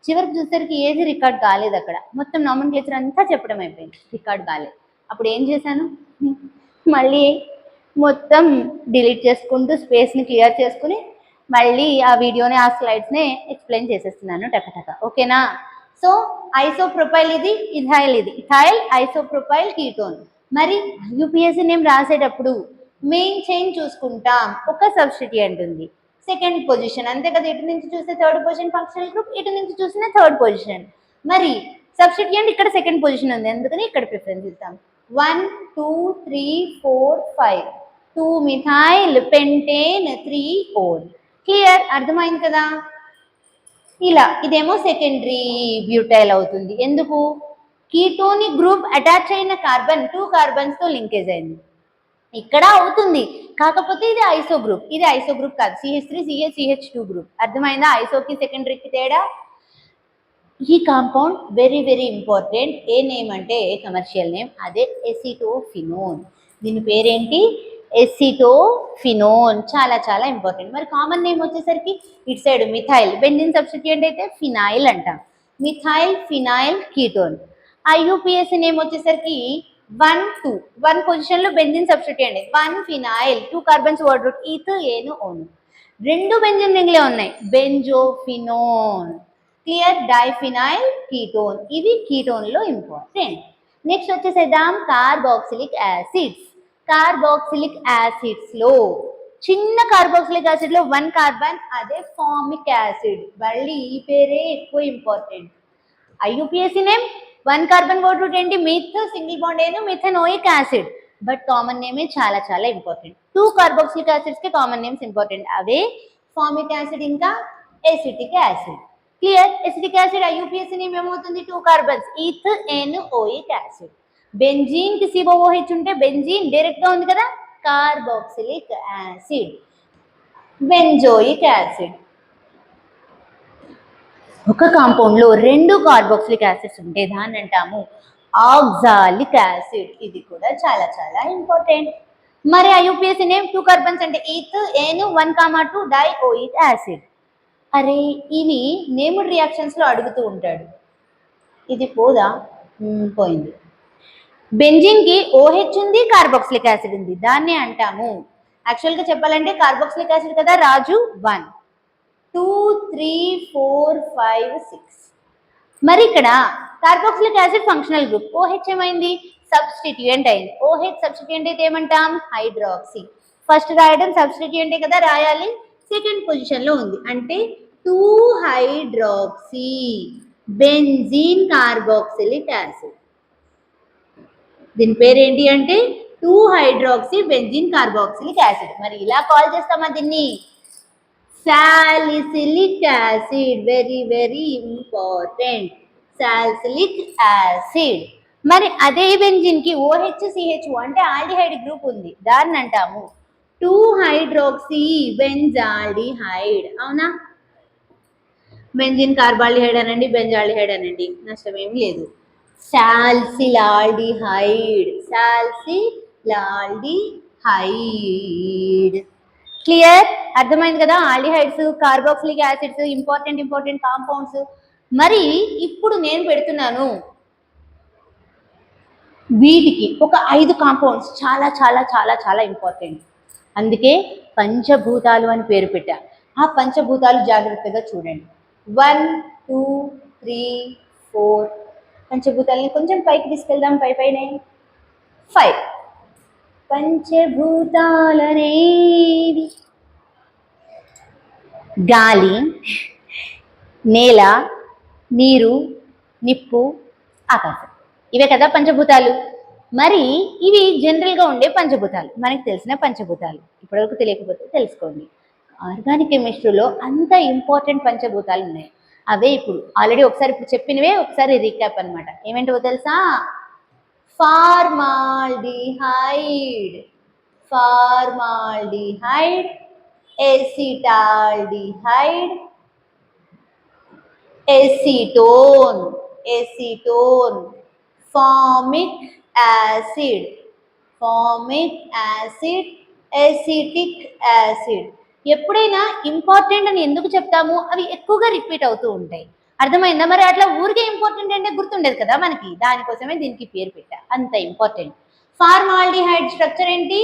చివరికి చూసేసరికి ఏది రికార్డ్ కాలేదు, అక్కడ మొత్తం నామన్క్లేచర్ అంతా చెప్పడం అయిపోయింది, రికార్డ్ కాలేదు. అప్పుడు ఏం చేశాను, మళ్ళీ మొత్తం డిలీట్ చేసుకుంటూ స్పేస్ని క్లియర్ చేసుకుని మళ్ళీ ఆ వీడియోని, ఆ స్లైడ్స్ని ఎక్స్ప్లెయిన్ చేసేస్తున్నాను టకటక. ఓకేనా. సో ఐసోప్రొపైల్ ఇది, ఇథైల్ ఐసోప్రొపైల్ కీటోన్. మరి యూపీఎస్సీ నేమ్ రాసేటప్పుడు మెయిన్ చైన్ చూసుకుంటాం, ఒక సబ్స్టిట్యూయెంట్ ఉంది. సెకండ్ పొజిషన్, అంతే కదా. ఇటు నుంచి చూస్తే థర్డ్ పొజిషన్ ఫంక్షనల్ గ్రూప్, ఇటు నుంచి చూసిన థర్డ్ పొజిషన్. మరి సబ్స్టిట్యూయెంట్ ఇక్కడ సెకండ్ పొజిషన్ ఉంది, అందుకని ఇక్కడ ప్రిఫరెన్స్ ఇస్తాం. 1 2 3 4 5 2 మిథైల్ పెంటేన్ 3 ఓన్. క్లియర్, అర్థమైంది కదా. ఇలా ఇదేమో సెకండరీ బ్యూటైల్ అవుతుంది. ఎందుకు? కీటోనిక్ గ్రూప్ అటాచ్ అయిన కార్బన్ 2 కార్బన్స్ తో లింకేజ్ అయింది, ఇక్కడ అవుతుంది. కాకపోతే ఇది ఐసో గ్రూప్, ఇది ఐసో గ్రూప్ కాదు, CH3CH2 గ్రూప్. అర్థమైందా ఐసోకి సెకండరీకి తేడా? ఈ కాంపౌండ్ వెరీ వెరీ ఇంపార్టెంట్. ఏ నేమ్ అంటే కమర్షియల్ నేమ్, అదే ఎసిటోఫినోన్. దీని పేరేంటి? ఎసిటోఫినోన్. చాలా చాలా ఇంపార్టెంట్. మరి కామన్ నేమ్ వచ్చేసరికి ఇటు సైడ్ మిథైల్, బెంజిన్ సబ్స్టిట్యూయెంట్ అయితే ఫినాయిల్ అంటాం, methyl phenyl ketone. IUPAC name వచ్చేసరికి 1 2 1 పొజిషన్ లో benzene substituent 1 phenyl 2 carbons word root eth ane one. రెండు బెంజిన్ రింగ్లే ఉన్నాయి, బెంజోఫినోన్. Clear, diphenyl ketone. ఇవి కీటోన్ లో ఇంపార్టెంట్. నెక్స్ట్ వచ్చేసేద్దాం కార్బాక్సిలిక్ యాసిడ్స్. కార్బాక్సిలిక్ యాసిడ్స్ లో చిన్న కార్బాక్సిలిక్ యాసిడ్ లో 1 కార్బన్, అదే ఫార్మిక్ యాసిడ్. మళ్ళీ ఈ పేరే ఎక్కువ important. IUPAC name 1 carbon word root ఏంటి? మిత్ సింగిల్ బాండ్ ఏను మిథెనోయిక్ యాసిడ్. బట్ కామన్ నేమే చాలా చాలా ఇంపార్టెంట్. 2 కార్బాక్సిలిక్ యాసిడ్స్ కి కామన్ నేమ్స్ ఇంపార్టెంట్, అవే ఫార్మిక్ యాసిడ్ ఇంకా acetic acid. Clear, acetic acid IUPAC name ఏమవుతుంది? 2 కార్బన్స్, ఈథ్ ఎన్ఓయిక్ యాసిడ్. బెంజీన్ కి COOH ఉంటే benzene direct గా ఉంది కదా, కార్బాక్సిలిక్ యాసిడ్, బెంజోయిక్ యాసిడ్. ఒక కాంపౌండ్ లో 2 కార్బాక్సిలిక్ యాసిడ్స్ ఉంటే దాన్ని అంటాము ఆక్సాలిక్ యాసిడ్. ఇది కూడా చాలా చాలా ఇంపార్టెంట్. మరి IUPAC నేమ్ 2 కార్బన్స్ అంటే ఈథ్ ఏను 1,2 డైఓయిక్ యాసిడ్. అరే ఇవి నేమ్డ్ రియాక్షన్స్ లో అడుగుతూ ఉంటాడు, ఇది పోదా? పోయింది. బెంజిన్ కి OH ఉంది, కార్బాక్సిలిక్ యాసిడ్ ఉంది, దాన్ని అంటాము యాక్చువల్గా చెప్పాలంటే కార్బాక్సిలిక్ యాసిడ్ కదా రాజు 1 2 3 4 5 6. మరి ఇక్కడ carboxylic acid functional group, OH ఏమైంది? సబ్స్టిట్యూయెంట్ అయింది. OH సబ్స్టిట్యూయెంట్ అయితే ఏమంటాం? హైడ్రాక్సీ. ఫస్ట్ రాయడం సబ్స్టిట్యూయెంటే కదా రాయాలి, సెకండ్ పొజిషన్ లో ఉంది అంటే 2 హైడ్రాక్సీ బెంజీన్ కార్బాక్సిలిక్ యాసిడ్. దీని పేరు ఏంటి అంటే 2 హైడ్రాక్సీ బెంజీన్ కార్బాక్సిలిక్ యాసిడ్. మరి ఇలా కాల్ చేస్తామా దీన్ని? Salicylic acid. Very very important, salicylic acid. మరి అదే బెంజిన్ కి OHCH అంటే ఆల్డిహైడ్ గ్రూప్ ఉంది, దాన్ని అంటాము 2 హైడ్రాక్సీ బెంజాల్డిహైడ్. అవునా? బెంజిన్ కార్బాల్డిహైడ్ అనండి, బెంజాల్డిహైడ్ అనండి, నష్టం ఏమి లేదు. సాల్సిలాల్డిహైడ్, సాల్సిలాల్డిహైడ్. క్లియర్, అర్థమైంది కదా. Aldehydes, carboxylic acids important compounds. మరి ఇప్పుడు నేను పెడుతున్నాను వీటికి ఒక 5 కాంపౌండ్స్ చాలా చాలా చాలా చాలా ఇంపార్టెంట్, అందుకే పంచభూతాలు అని పేరు పెట్టా. ఆ పంచభూతాలు జాగ్రత్తగా చూడండి. 1 2 3 4 పంచభూతాలని కొంచెం పైకి తీసుకెళ్దాం, పైనే 5 పంచభూతాలనేవి గాలి, నేల, నీరు, నిప్పు, ఆకాశం. ఇవే కదా పంచభూతాలు. మరి ఇవి జనరల్గా ఉండే పంచభూతాలు, మనకి తెలిసిన పంచభూతాలు. ఇప్పటివరకు తెలియకపోతే తెలుసుకోండి. ఆర్గానిక్ కెమిస్ట్రీలో అంత ఇంపార్టెంట్ పంచభూతాలు ఉన్నాయి. అవే ఇప్పుడు ఆల్రెడీ ఒకసారి ఇప్పుడు చెప్పినవే ఒకసారి రీక్యాప్ అనమాట. ఏమేంటో తెలుసా? Formaldehyde, formaldehyde, acetaldehyde, acetone, acetone, formic acid, formic acid, acetic acid. ఎప్పుడైనా ఇంపార్టెంట్ అని ఎందుకు చెప్తాము? అవి ఎక్కువగా రిపీట్ అవుతూ ఉంటాయి. అర్థమైందా? మరి అట్లా ఊరికే ఇంపార్టెంట్ అంటే గుర్తుండేది కదా మనకి, దానికోసమే దీనికి పేరు పెట్టా, అంత ఇంపార్టెంట్. ఫార్మాల్డిహైడ్ స్ట్రక్చర్ ఏంటి?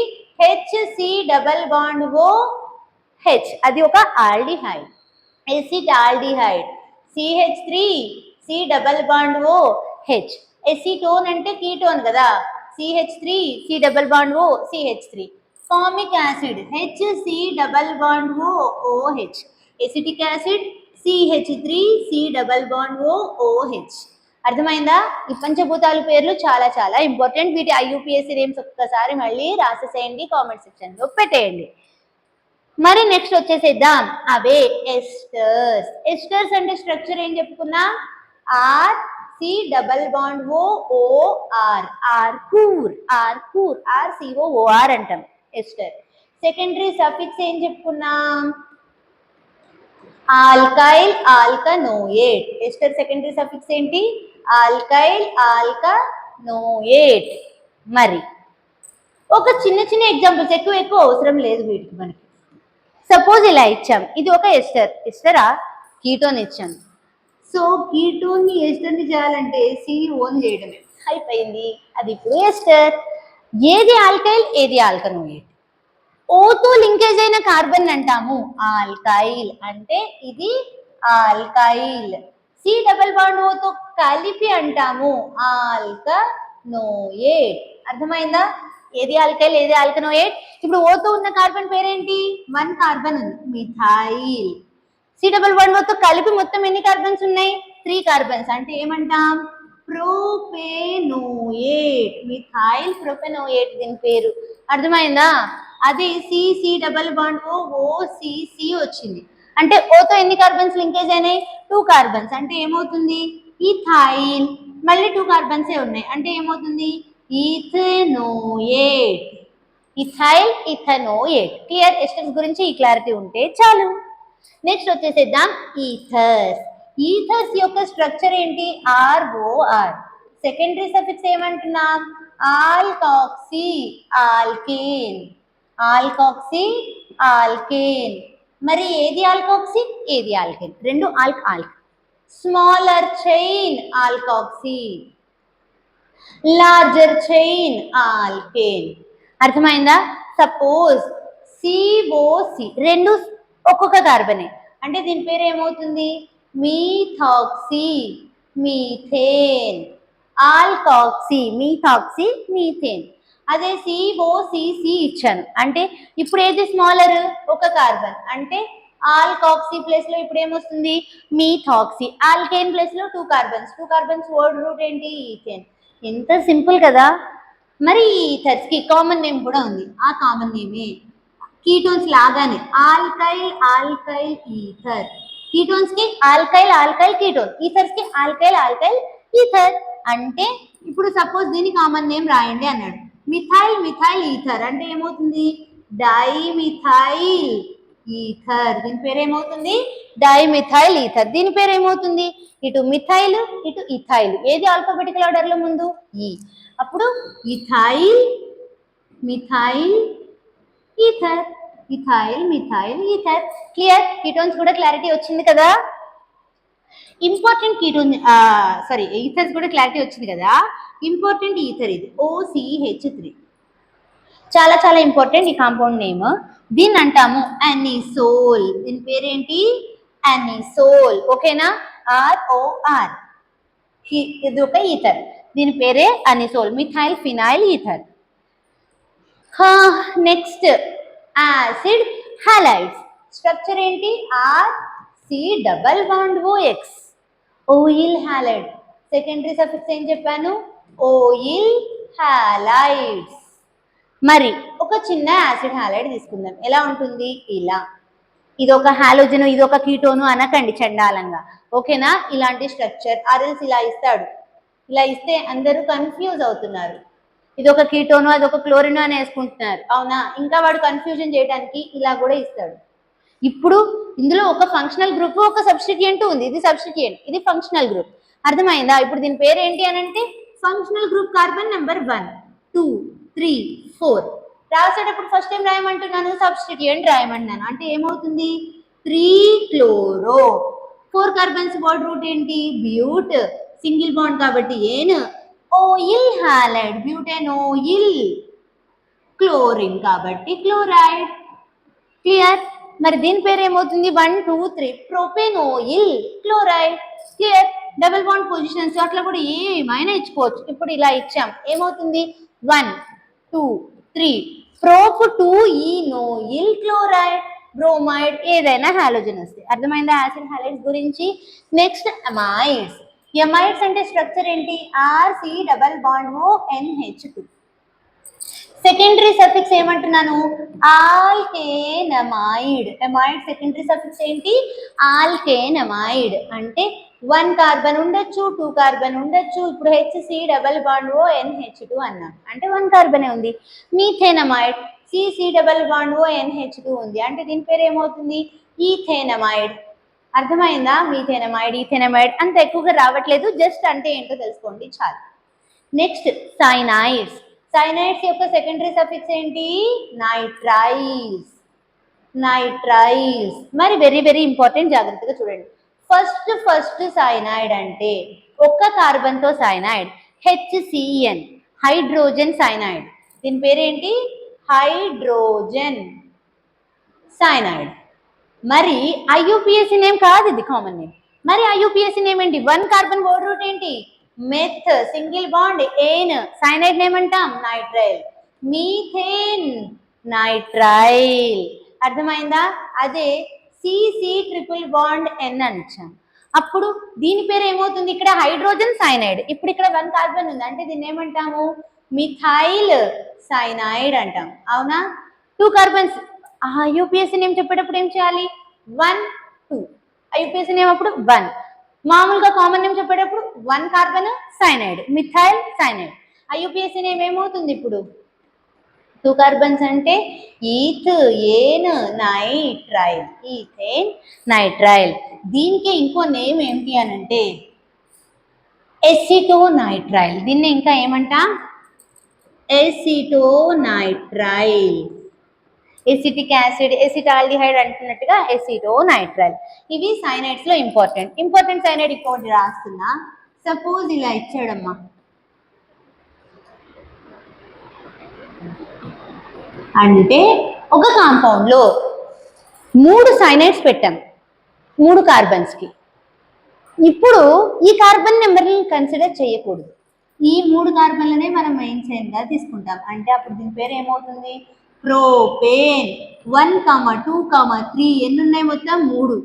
HC≡OH, అది ఒక ఆల్డిహైడ్. Acetaldehyde CH3C≡OH. ఎసిటోన్ అంటే కీటోన్ కదా, CH3 C≡OCH3. Formic acid HC double bond OH, acetic acid CH3C double bond OH. అర్థమైందా? ఈ పంచభూతాల పేర్లు చాలా చాలా ఇంపార్టెంట్. వీటి IUPAC నేమ్స్ ఒక్కసారి మళ్ళీ రాసేసేయండి, కామెంట్ సెక్షన్ లో పెట్టేయండి. మరి నెక్స్ట్ వచ్చేసేద్దాం, అవే ఎస్టర్స్. ఎస్టర్స్ అంటే స్ట్రక్చర్ ఏం చెప్పుకున్నాం? RC double bond OR, Arkur, Arkur, RCOOR అంటాం ఎస్టర్. సెకండరీ సఫిక్స్ ఏం చెప్పుకున్నాం? ఆల్కైల్ ఆల్కనోయేట్. ఎస్టర్ సెకండరీ సఫిక్స్ ఏంటి? ఆల్కైల్ ఆల్కనోయేట్. మరి ఒక చిన్న చిన్న ఎగ్జాంపుల్స్, ఎక్కువ అవసరం లేదు వీటికి మనకి. సపోజ్ ఇలా ఇచ్చాం, ఇది ఒక ఎస్టర్. ఎస్టరా? కీటోన్ ఇచ్చాం. సో కీటోన్ని ఎస్టర్ని చేయాలంటే COని చేయడమే, అయిపోయింది. అది ఇప్పుడు ఎస్టర్. ఏది ఆల్కైల్, ఏది ఆల్కనోయేట్? ఓతో లింకేజ్ అయిన కార్బన్ అంటాము ఆల్కైల్, అంటే ఇది ఆల్కైల్. C డబల్ బాండ్ ఓతో కలిపి అంటాము ఆల్కనోయేట్. అర్థమైందా? ఏది ఆల్కైల్, ఏది ఆల్కనోయేట్? ఇప్పుడు ఓతో ఉన్న కార్బన్ పేరేంటి? 1 కార్బన్ ఉంది, మిథైల్. C డబల్ బాండ్ ఓతో కలిపి మొత్తం ఎన్ని కార్బన్స్ ఉన్నాయి? 3 కార్బన్స్, అంటే ఏమంటాం? ప్రోపెనోయేట్. మిథైల్ ప్రోపెనోయేట్ దీని పేరు. అర్థమైందా? అదే C డబల్ బాండ్ OCC వచ్చింది, అంటే ఓతో ఎన్ని కార్బన్స్ లింకేజ్ అయినాయి? 2 కార్బన్స్, అంటే ఏమవుతుంది? ఇథైల్. మళ్ళీ 2 కార్బన్సే ఉన్నాయి, అంటే ఏమవుతుంది? ఈథెనోయేట్. ఇథైల్ ఇథెనోయేట్. క్లియర్? ఎస్టర్స్ గురించి ఈ క్లారిటీ ఉంటే చాలు. నెక్స్ట్ వచ్చేసేద్దాం ఈథర్స్. ఈథర్స్ యొక్క స్ట్రక్చర్ ఏంటి? ROR. సెకండరీ సఫిక్స్ ఏమంటున్నాం? Alkoxy alkane, alkoxy alkane. మరి ఏది ఆల్కాక్సీ, ఏది ఆల్కేన్? రెండు alk. Smaller chain alkoxy, larger chain alkane. అర్థమైందా? సపోజ్ COC రెండు ఒక్కొక్క కార్బనే, అంటే దీని పేరు ఏమవుతుంది? Methoxy methane. Alkoxy methoxy methane. అదే COCC ఇచ్చాను, అంటే ఇప్పుడు ఏది స్మాలర్? ఒక కార్బన్, అంటే ఆల్కాక్సీ ప్లేస్ లో ఇప్పుడు ఏమొస్తుంది? మీథాక్సీ. ఆల్కేన్ ప్లేస్ లో 2 కార్బన్స్. 2 కార్బన్స్ వర్డ్ రూట్ ఏంటి? ఈథేన్. ఎంత సింపుల్ కదా. మరి ఈథర్స్ కి కామన్ నేమ్ కూడా ఉంది, ఆ కామన్ నేమే కీటోన్స్ లాగానే ఆల్కైల్ ఆల్కైల్ ఈథర్. కీటోన్స్ కి ఆల్కైల్ ఆల్కైల్ కీటోన్, ఈథర్స్ కి ఆల్కైల్ ఆల్కైల్ ఈథర్. అంటే ఇప్పుడు సపోజ్ దీని కామన్ నేమ్ రాయండి అన్నాడు, మిథైల్ మిథైల్ ఈథర్, అంటే ఏమవుతుంది? Dimethyl ether. దీని పేరు ఏమవుతుంది? Dimethyl ether. దీని పేరు ఏమవుతుంది? ఇటు మిథైల్ ఇటు ఇథైల్. ఏది ఆల్ఫాబెటికల్ ఆర్డర్ లో ముందు? ఈ. అప్పుడు ethyl methyl ether, ethyl methyl ether. Clear? Ketones కూడా క్లారిటీ వచ్చింది కదా. ఇంపార్టెంట్ కీటోన్ ఈథర్స్ కూడా క్లారిటీ వచ్చింది కదా. ఇంపార్టెంట్ ఈథర్ ఇది OCH3, చాలా చాలా ఇంపార్టెంట్ ఈ కాంపౌండ్ నేమ్. దీన్ని అంటాము అనిసోల్. దీని పేరేంటి? అనిసోల్. ఓకేనా? ROR. ఇది ఒక ఈథర్, దీని పేరే anisole, methyl phenyl ether. Next acid halides. Structure ఏంటి? RC double bond OX, oil halide. Secondary suffix ఏం చెప్పాను? Oil halides. మరి ఒక చిన్న యాసిడ్ హాలైడ్ తీసుకుందాం, ఎలా ఉంటుంది? ఇలా. ఇది ఒక హాలోజన్, ఇది ఒక కీటోను అనకండి చండాలంగా, ఓకేనా? ఇలాంటి స్ట్రక్చర్ ఆర్ఎల్స్ ఇలా ఇస్తాడు. ఇలా ఇస్తే అందరూ కన్ఫ్యూజ్ అవుతున్నారు, ఇది ఒక కీటోను అది ఒక క్లోరిన్ అని వేసుకుంటున్నారు, అవునా? ఇంకా వాడు కన్ఫ్యూజన్ చేయడానికి ఇలా కూడా ఇస్తాడు. ఇప్పుడు ఇందులో ఒక ఫంక్షనల్ గ్రూప్ ఒక సబ్స్టిట్యూయెంట్ ఉంది, ఇది సబ్స్టిట్యూయెంట్, ఇది ఫంక్షనల్ గ్రూప్. అర్థమైందా? ఇప్పుడు దీని పేరు ఏంటి అని అంటే ఫంక్షనల్ గ్రూప్ కార్బన్ నెంబర్ 1 2 3 4. రాసేటప్పుడు ఫస్ట్ టైం రాయమంటున్నాను, సబ్స్టిట్యూయెంట్ రాయమంటున్నాను, అంటే ఏమవుతుంది? 3 క్లోరో. 4 కార్బన్స్ వర్డ్ రూట్ ఏంటి? బ్యూట్, సింగిల్ బాండ్ కాబట్టి ane. Oyl halide, butanoyl. Chlorine కాబట్టి క్లోరైడ్. క్లియర్? మరి దీని పేరు ఏమవుతుంది? 1 2 3 propenoyl chloride. Clear? Double bond positions అట్లా కూడా ఏమైనా ఇచ్చుకోవచ్చు. ఇప్పుడు ఇలా ఇచ్చాం, ఏమవుతుంది? 1 2 3 ప్రోప్ 2 ఈనోయిల్ క్లోరైడ్, బ్రోమైడ్ ఏదైనా హాలోజన్ వస్తాయి. అర్థమైందా యాసిడ్ హాలైడ్స్ గురించి? నెక్స్ట్ అమైడ్స్. ఎమైడ్స్ అంటే స్ట్రక్చర్ ఏంటి? RC double bond O NH2. Secondary suffix ఏమంటున్నాను? ఆల్కేనమైడ్. ఎమైడ్ సెకండరీ సఫిక్స్ ఏంటి? ఆల్కేనమైడ్. అంటే 1 కార్బన్ ఉండొచ్చు, 2 కార్బన్ ఉండొచ్చు. ఇప్పుడు HC double bond O NH2 అన్నాం అంటే 1 కార్బనే ఉంది. మీథేనమైడ్ CC double bond O NH2 ఉంది అంటే దీని పేరు ఏమవుతుంది? ఈథేనమైడ్. అర్థమైందా? మీథేనమైడ్, ఈథేనమైడ్ అంత ఎక్కువగా రావట్లేదు, జస్ట్ అంటే ఏంటో తెలుసుకోండి చాలు. Next cyanides. సైనైడ్స్ యొక్క సెకండరీ సఫిక్స్ ఏంటి? నైట్రైల్స్. నైట్రైల్స్. మరి వెరీ వెరీ ఇంపార్టెంట్, జాగ్రత్తగా చూడండి. ఫస్ట్ సైనైడ్ అంటే ఒక్క కార్బన్తో సైనైడ్ HCN, హైడ్రోజన్ సైనైడ్. దీని పేరేంటి? Hydrogen cyanide. మరి IUPAC నేమ్ కాదు, ఇది కామన్ నేమ్. మరి IUPAC నేమ్ ఏంటి? 1 కార్బన్ వర్డ్ రూట్ ఏంటి? మెత్, సింగిల్ బాండ్ ఏన్. సైనైడ్ నేమ్ అంటాం నైట్రైల్. Methane nitrile. అర్థమైందా? అదే CC ట్రిపుల్ బాండ్ N అంటాం. అప్పుడు దీని పేరు ఏమవుతుంది? ఇక్కడ హైడ్రోజన్ సైనైడ్. ఇప్పుడు ఇక్కడ 1 కార్బన్ ఉంది అంటే దీన్ని ఏమంటాము? మిథైల్ సైనైడ్ అంటాం. అవునా? 2 కార్బన్స్. IUPAC నేమ్ చెప్పేటప్పుడు ఏం చేయాలి? 1 2. IUPAC నేమ్ అప్పుడు 1. మామూలుగా కామన్ నేమ్ చెప్పేటప్పుడు 1 carbon cyanide, methyl cyanide. IUPAC name ఏమవుతుంది ఇప్పుడు? 2 కార్బన్స్ అంటే ఈథ్ ఏన్ నైట్రైల్. Ethane nitrile. దీనికి ఇంకో నేమ్ ఏంటి అని అంటే ఎసిటోనైట్రైల్. దీన్ని ఇంకా ఏమంటాం? ఎసిటోనైట్రైల్. ఎసిటిక్ యాసిడ్, ఎసిటాల్డిహైడ్ అంటున్నట్టుగా ఎసిటోనైట్రైల్. ఇవి సైనైడ్స్ లో ఇంపార్టెంట్ సైనైడ్ ఇంకోటి రాస్తున్నా. సపోజ్ ఇలా ఇచ్చాడమ్మా, అంటే ఒక కాంపౌండ్ లో 3 సైనైడ్స్ పెట్టాం 3 కార్బన్స్ కి. ఇప్పుడు ఈ కార్బన్ నెంబర్ని కన్సిడర్ చేయకూడదు. ఈ 3 కార్బన్లనే మనం మెయిన్ చైన్ గా తీసుకుంటాం. అంటే అప్పుడు దీని పేరు ఏమవుతుంది? ప్రోపేన్. 1, 2, 3 ఎన్ని ఉన్నాయి? మొత్తం 3.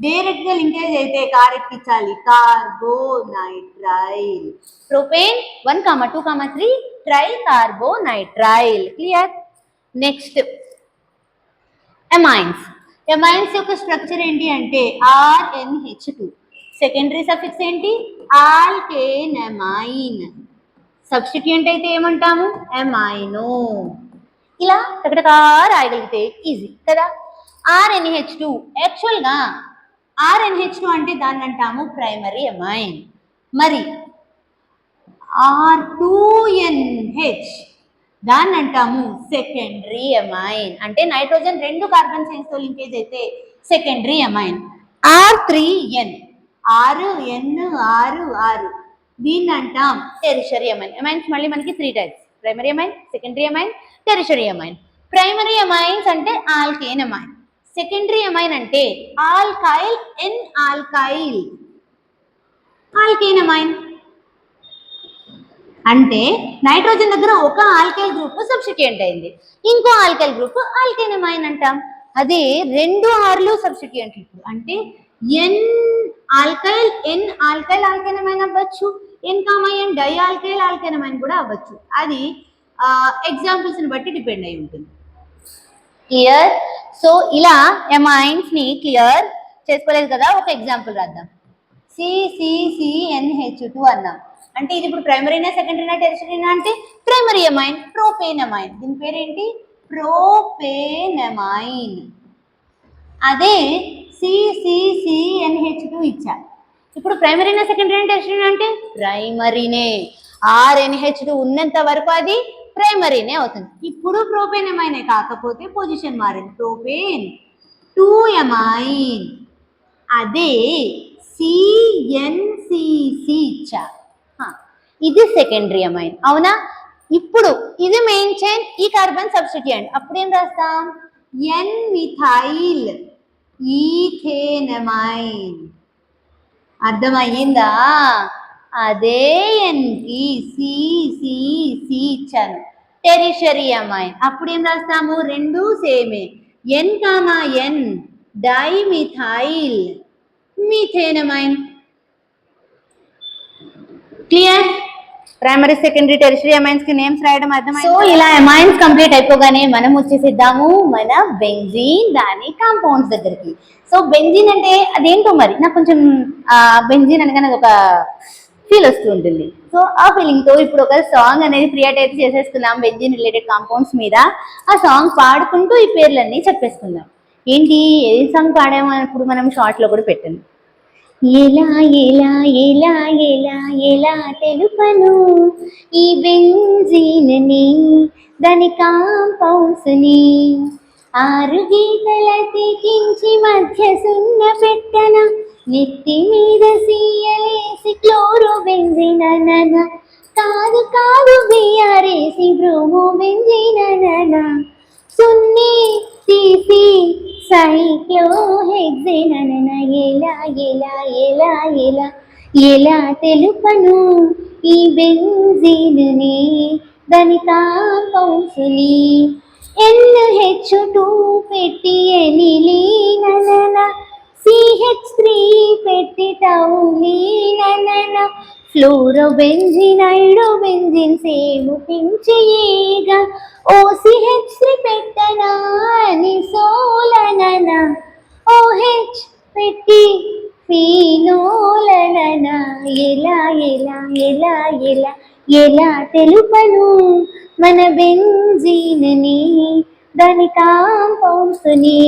డైరెక్ట్ గా లింకేజ్ అయితే కార్ ఎక్కించాలి. Carbonitrile. Propane 1, 2, 3 tri carbonitrile. Clear? Next amines. Amines యొక్క స్ట్రక్చర్ ఏంటి అంటే RNH2. సెకండరీ సఫిక్స్ ఏంటి? ఆల్కేనమైన్. సబ్స్టిట్యూయెంట్ అయితే ఏమంటాము? అమైనో. ఇలా టకటకా రాయగలిగితే ఈజీ కదా. RNH2 యాక్చువల్గా RNH2 అంటే దాన్ని అంటాము ప్రైమరీ అమైన్. మరి R2NH దాన్ని అంటాము సెకండరీ అమైన్. అంటే నైట్రోజన్ 2 కార్బన్ చైన్స్ తో లింకేజ్ అయితే సెకండరీ అమైన్. R3N 6 N 6 దీన్ని అంటాం టెరిషరీ అమైన్. అమైన్స్ మళ్ళీ మనకి 3 types: primary amine, secondary amine, tertiary amine. Primary amines అంటే ఆల్కేన్ అమైన్. సెకండరీ అమైన్ అంటే alkyl N alkyl. Alkane amine అంటే నైట్రోజన్ దగ్గర ఒక ఆల్కైల్ గ్రూప్ సబ్స్టిట్యూయెంట్ అయింది, ఇంకో ఆల్కైల్ గ్రూప్ ఆల్కేన్ అమైన్ అంటాం. అదే 2 Rలు సబ్స్టిట్యూయెంట్లు. ఇప్పుడు అంటే N alkyl N alkyl alkane amine అవ్వచ్చు, N common di alkyl alkane amine కూడా అవ్వచ్చు. అది ఎగ్జాంపుల్స్ ని బట్టి డిపెండ్ అయి ఉంటుంది. క్లియర్? సో ఇలా ఎమైన్స్ ని క్లియర్ చేసుకోలేదు కదా, ఒక ఎగ్జాంపుల్ రాద్దాం. CCCNH2 అన్నాం అంటే ఇది ఇప్పుడు ప్రైమరీనా సెకండరీనా టెరిషరీనా అంటే ప్రైమరీ అమైన్, ప్రోపేన్ అమైన్. దీని పేరేంటి? ప్రోపేనమైన్. అదే CCCNH2 ఇచ్చా. ఇప్పుడు ప్రైమరీనా సెకండరీనా టెరిషరీనా అంటే ప్రైమరీనే. RNH2 ఉన్నంత వరకు అది ప్రైమరీనే అవుతుంది. ఇప్పుడు ప్రోపేన్ అమైనే, కాకపోతే పొజిషన్ మారింది. Propane 2 amine. అదే CNCC ఇచ్చా. ఇది సెకండరీ అమైన్. అవునా? ఇప్పుడు ఇది మెయిన్ చైన్, ఈ కార్బన్ సబ్స్టిట్యూయెంట్. అప్పుడు ఏం రాస్తాం? N methyl ethanamine. అర్థమయ్యిందా? అదే ఎన్కి CCC ఇచ్చాను. Tertiary amine. అప్పుడు ఏం రాస్తాము? రెండు సేమే. N comma N dimethyl methanamine. Clear? Primary secondary tertiary amines కి నేమ్స్ రాయడం అర్థమైంది. సో ఇలా అమైన్స్ కంప్లీట్ అయిపోగానే మనం వచ్చేసిద్దాము మన బెంజీన్ దాని కాంపౌండ్స్ దగ్గరికి. సో బెంజీన్ అంటే అదేంటో మరి నాకు కొంచెం బెంజీన్ అనగానే ఒక ఫీల్ వస్తూ ఉంటుంది. సో ఆ ఫీలింగ్ తో ఇప్పుడు ఒక సాంగ్ అనేది క్రియేట్ అయితే చేసేసుకున్నాం బెంజీన్ రిలేటెడ్ కాంపౌండ్స్ మీద. ఆ సాంగ్ పాడుకుంటూ ఈ పేర్లన్నీ చెప్పేసుకుందాం. ఏంటి ఏ సాంగ్ పాడామో ఇప్పుడు మనం షార్ట్ లో కూడా పెట్టండి. ఎలా ఎలా ఎలా ఎలా ఎలా తెలుపను ఈ బెంజీన్ని దాని కాంపౌండ్స్ని, 6 గీతల తెగించి మధ్య సున్న పెట్టన, నెత్తి మీద సీయలేసి క్లోరో బెంజీనన, కాదు కాదు బియ్యారేసి బ్రోమో బెంజీనన, సున్ని తీసి సైక్లోహెక్సేనన, ఎలా ఎలా ఎలా ఎలా ఎలా తెలుపను ఈ బెంజీన్ని దాని కాంపౌండ్స్ని, NH2 పెట్టి ఎనిలీనన, CH3 పెట్టి టౌలీనన, ఫ్లోరోబెంజిన్ ఐడోబెంజిన్ సేము పించేయగా, OCH3 పెట్టనా నిసోలనన, OH పెట్టి ఫీనోలనన, ఎలా ఎలా ఎలా ఎలా ఎలా తెలుపను మన బెంజీన్ని దాని కాంపౌండ్స్ని.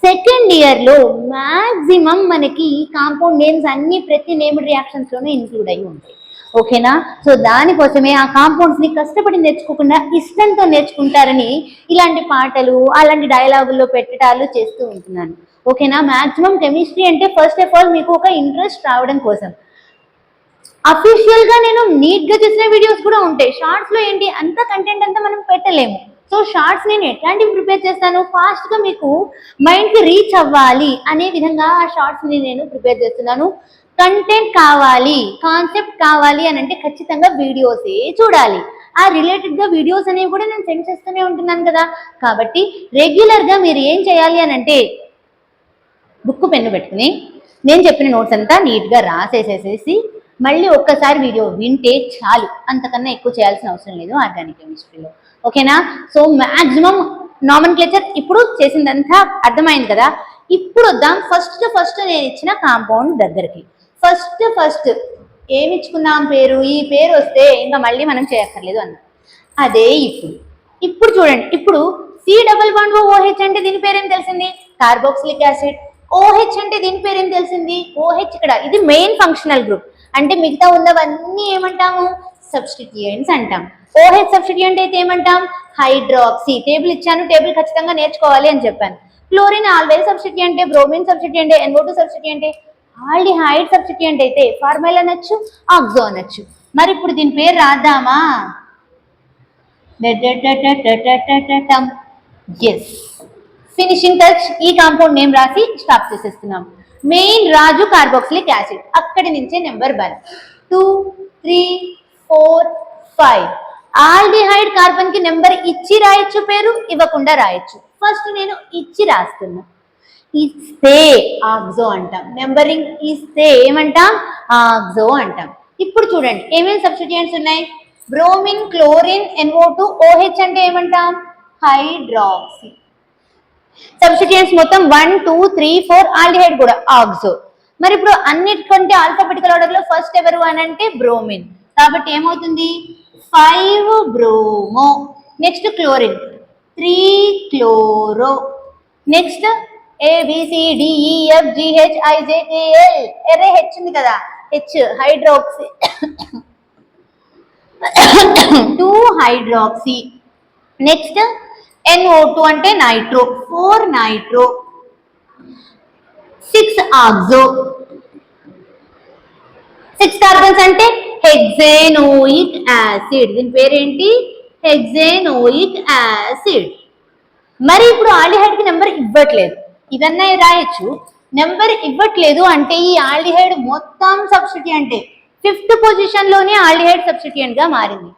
సెకండ్ ఇయర్ లో మాక్సిమం మనకి కాంపౌండ్ నేమ్స్ అన్ని ప్రతి నేమ్డ్ రియాక్షన్స్ లోనే ఇంక్లూడ్ అయ్యి ఉంటాయి. ఓకేనా? సో దానికోసమే ఆ కాంపౌండ్స్ ని కష్టపడి నేర్చుకోకుండా ఇష్టంతో నేర్చుకుంటారని ఇలాంటి పాటలు అలాంటి డైలాగుల్లో పెట్టడాలు చేస్తూ ఉంటున్నాను. ఓకేనా? మాక్సిమం కెమిస్ట్రీ అంటే ఫస్ట్ ఆఫ్ ఆల్ మీకు ఒక ఇంట్రెస్ట్ రావడం కోసం. అఫీషియల్ గా నేను నీట్ గా చేసిన వీడియోస్ కూడా ఉంటాయి. షార్ట్స్ లో ఏంటి అంత కంటెంట్ అంతా మనం పెట్టలేము. సో షార్ట్స్ నేను ఎట్లాంటివి ప్రిపేర్ చేస్తాను, ఫాస్ట్ గా మీకు మైండ్ కి రీచ్ అవ్వాలి అనే విధంగా ఆ షార్ట్స్ ని నేను ప్రిపేర్ చేస్తున్నాను. కంటెంట్ కావాలి, కాన్సెప్ట్ కావాలి అని అంటే ఖచ్చితంగా వీడియోసే చూడాలి. ఆ రిలేటెడ్ గా వీడియోస్ అనేవి కూడా నేను సెండ్ చేస్తూనే ఉంటున్నాను కదా. కాబట్టి రెగ్యులర్ గా మీరు ఏం చేయాలి అని అంటే బుక్ పెన్ను పెట్టుకుని నేను చెప్పిన నోట్స్ అంతా నీట్ గా రాసేసేసేసి మళ్ళీ ఒక్కసారి వీడియో వింటే చాలు, అంతకన్నా ఎక్కువ చేయాల్సిన అవసరం లేదు ఆర్గానిక్ కెమిస్ట్రీలో. ఓకేనా? సో మాక్సిమం నామన్క్లేచర్ ఇప్పుడు చేసిందంతా అర్థమైంది కదా. ఇప్పుడు వద్దాం ఫస్ట్ నేను ఇచ్చిన కాంపౌండ్ దగ్గరికి. ఫస్ట్ ఏమి ఇచ్చుకున్నాం పేరు, ఈ పేరు వస్తే ఇంకా మళ్ళీ మనం చేయక్కర్లేదు అన్న. అదే ఇప్పుడు చూడండి, ఇప్పుడు C∠OH అంటే దీని పేరేం తెలిసింది? Carboxylic acid. OH అంటే దీని పేరేం తెలిసింది? OH ఇక్కడ ఇది మెయిన్ ఫంక్షనల్ గ్రూప్. అంటే మిగతా ఉన్నవన్నీ ఏమంటాము? సబ్స్టిట్యూయెంట్స్ అంటాం. OH సబ్స్టిట్యూయెంట్ అయితే ఏమంటాం? హైడ్రాక్సీ. టేబుల్ ఇచ్చాను, టేబుల్ ఖచ్చితంగా నేర్చుకోవాలి అని చెప్పాను. Chlorine always substituent, bromine substituent, NO2 substituent, aldehyde substituent అయితే ఫార్మైల్ అనొచ్చు, ఆక్సో అనొచ్చు. మరి ఇప్పుడు దీని పేరు రాద్దామా? ఎస్, ఫినిషింగ్ టచ్ ఈ కాంపౌండ్ నేమ్ రాసి స్టాప్ చేసేస్తున్నాం. మెయిన్ రాజు కార్బోక్సిలిక్ యాసిడ్, అక్కడి నుంచే నెంబర్ 1 2 3 4 5. ఆల్డిహైడ్ కార్బన్ కి నెంబర్ ఇచ్చి రాయొచ్చు, పేరు ఇవ్వకుండా రాయొచ్చు. ఫస్ట్ నేను ఇచ్చి రాస్తున్నా. ఇస్తే ఆక్సో అంటాం, నెంబరింగ్ ఇస్తే ఏమంటాం? ఆక్సో అంటాం. ఇప్పుడు చూడండి ఏమేమి సబ్స్టిట్యూయెంట్స్ ఉన్నాయి? బ్రోమిన్, క్లోరిన్, NO2, OH అంటే ఏమంటాం? హైడ్రాక్సీ. సబ్స్టిట్యూయెంట్స్ మొత్తం 1 2 3 4, ఆల్డిహైడ్ కూడా ఆక్సో. మరి ఇప్పుడు అన్నిటికంటే ఆల్ఫాబెటికల్ ఆర్డర్ లో ఫస్ట్ ఎవరు అని అంటే బ్రోమిన్. కాబట్టి ఏమవుతుంది? 5 bromo. Next chlorine 3 chloro. Next ABCDEFGHIJKL, array H ఉంది కదా, H hydroxy 2 hydroxy. Next NO2 అంటే నైట్రో, 4 నైట్రో. 6 ఆక్సో. 6 కార్బన్స్ అంటే హెక్సేనోయిక్ యాసిడ్. దీని పేరేంటి? హెక్సేనోయిక్ యాసిడ్. మరి ఇప్పుడు ఆల్డిహైడ్ కి నెంబర్ ఇవ్వట్లేదు, ఇదన్నా రాయొచ్చు. నెంబర్ ఇవ్వట్లేదు అంటే ఈ ఆల్డిహైడ్ మొత్తం సబ్స్టిట్యూయెంట్ 5th పొజిషన్ లోనే ఆల్డిహైడ్ సబ్స్టిట్యూయెంట్ గా మారింది.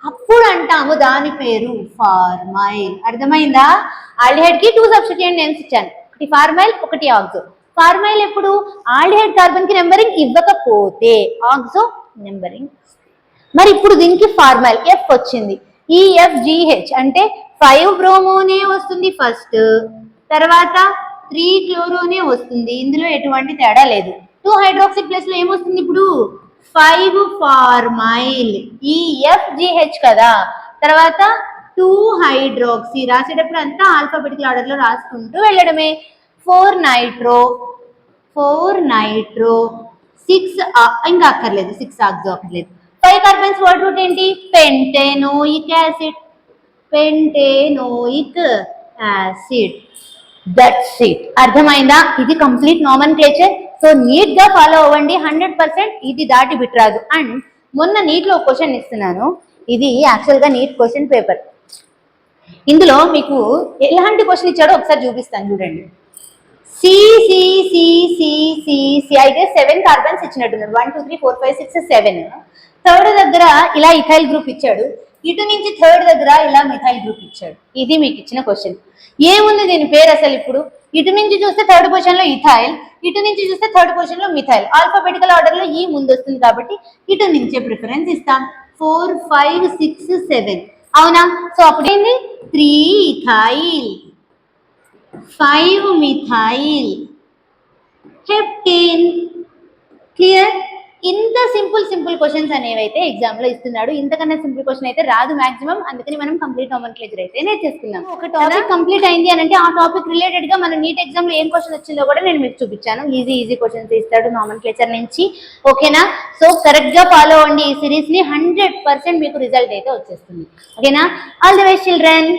అప్పుడు అంటాము దాని పేరు ఫార్మైల్. అర్థమైందా? ఆల్డిహైడ్ కి 2 సబ్స్టిట్యూయెంట్ నేమ్స్ ఇచ్చాను, ఒకటి ఫార్మైల్ ఒకటి ఆక్సో. ఫార్మైల్ ఎప్పుడు ఆల్డిహైడ్ కార్బన్ కి నెంబరింగ్ ఇవ్వకపోతే, ఆక్సో నెంబరింగ్. మరి ఇప్పుడు దీనికి ఫార్మైల్ ఎఫ్ వచ్చింది, EFGH అంటే 5 బ్రోమోనే వస్తుంది ఫస్ట్, తర్వాత 3 క్లోరోనే వస్తుంది, ఇందులో ఎటువంటి తేడా లేదు. 2 హైడ్రాక్సీ ప్లస్ లో ఏమొస్తుంది ఇప్పుడు 5 ఫార్మైల్, EFGH కదా. తర్వాత 2 హైడ్రాక్సీ, రాసేటప్పుడు అంతా ఆల్ఫాబెటికల్ ఆర్డర్ లో రాసుకుంటూ వెళ్ళడమే. 4 నైట్రో, 6 ఇంకా అక్కర్లేదు, 6 ఆక్సో అక్కర్లేదు. 5 కార్బన్స్ వర్డ్ రూట్ ఏంటి? పెంటేనోయిక్ యాసిడ్, పెంటేనోయిక్ యాసిడ్. That's it. అర్థమైందా? ఇది కంప్లీట్ నామన్క్లేచర్. సో నీట్ గా ఫాలో అవ్వండి, 100% ఇది దాటి బిట్రాదు. అండ్ మొన్న నీట్ లో క్వశ్చన్ ఇస్తున్నాను, ఇది యాక్చువల్ గా నీట్ క్వశ్చన్ పేపర్. ఇందులో మీకు ఎలాంటి క్వశ్చన్ ఇచ్చాడో ఒకసారి చూపిస్తాను చూడండి. సి అయితే 7 కార్బన్స్ ఇచ్చినట్టున్నాడు, 1 2 3 4 5 6 7. థర్డ్ దగ్గర ఇలా ఇథైల్ గ్రూప్ ఇచ్చాడు, ఇటు నుంచి థర్డ్ దగ్గర ఇలా మిథైల్ గ్రూప్ ఇచ్చాడు. ఇది మీకు ఇచ్చిన క్వశ్చన్. ఏముంది దీని పేరు అసలు? ఇప్పుడు ఇటు నుంచి చూస్తే థర్డ్ పొజిషన్ లో ఇథైల్, ఇటు నుంచి చూస్తే థర్డ్ పొజిషన్ లో మిథైల్. ఆల్ఫాబెటికల్ ఆర్డర్ లో ఈ ముందు వస్తుంది కాబట్టి ఇటు నుంచే ప్రిఫరెన్స్ ఇస్తాం. 4 5 6 7 అవునా? సో అప్పుడు ఏంది 3 ఇథైల్, 5 మిథైల్, హెప్టేన్. క్లియర్? ఇంత సింపుల్ క్వశ్చన్స్ అనేవి అయితే ఎగ్జామ్ లో ఇస్తున్నాడు. ఇంతకన్నా సింపుల్ క్వశ్చన్ అయితే రాదు మాక్సిమం. అందుకని మనం కంప్లీట్ నామన్క్లేచర్ అయితే నేర్చేసుకున్నాం. ఒక టాపిక్ కంప్లీట్ అయింది అని అంటే ఆ టాపిక్ రిలేటెడ్ గా మన నీట్ ఎగ్జామ్ లో ఏం క్వశ్చన్ వచ్చిందో కూడా నేను మీకు చూపించాను. ఈజీ క్వశ్చన్స్ ఇస్తాడు నామన్క్లేచర్ నుంచి. ఓకేనా? సో కరెక్ట్ గా ఫాలో అవ్వండి ఈ సిరీస్ ని, 100% మీకు రిజల్ట్ అయితే వచ్చేస్తుంది. ఓకేనా? All the best children.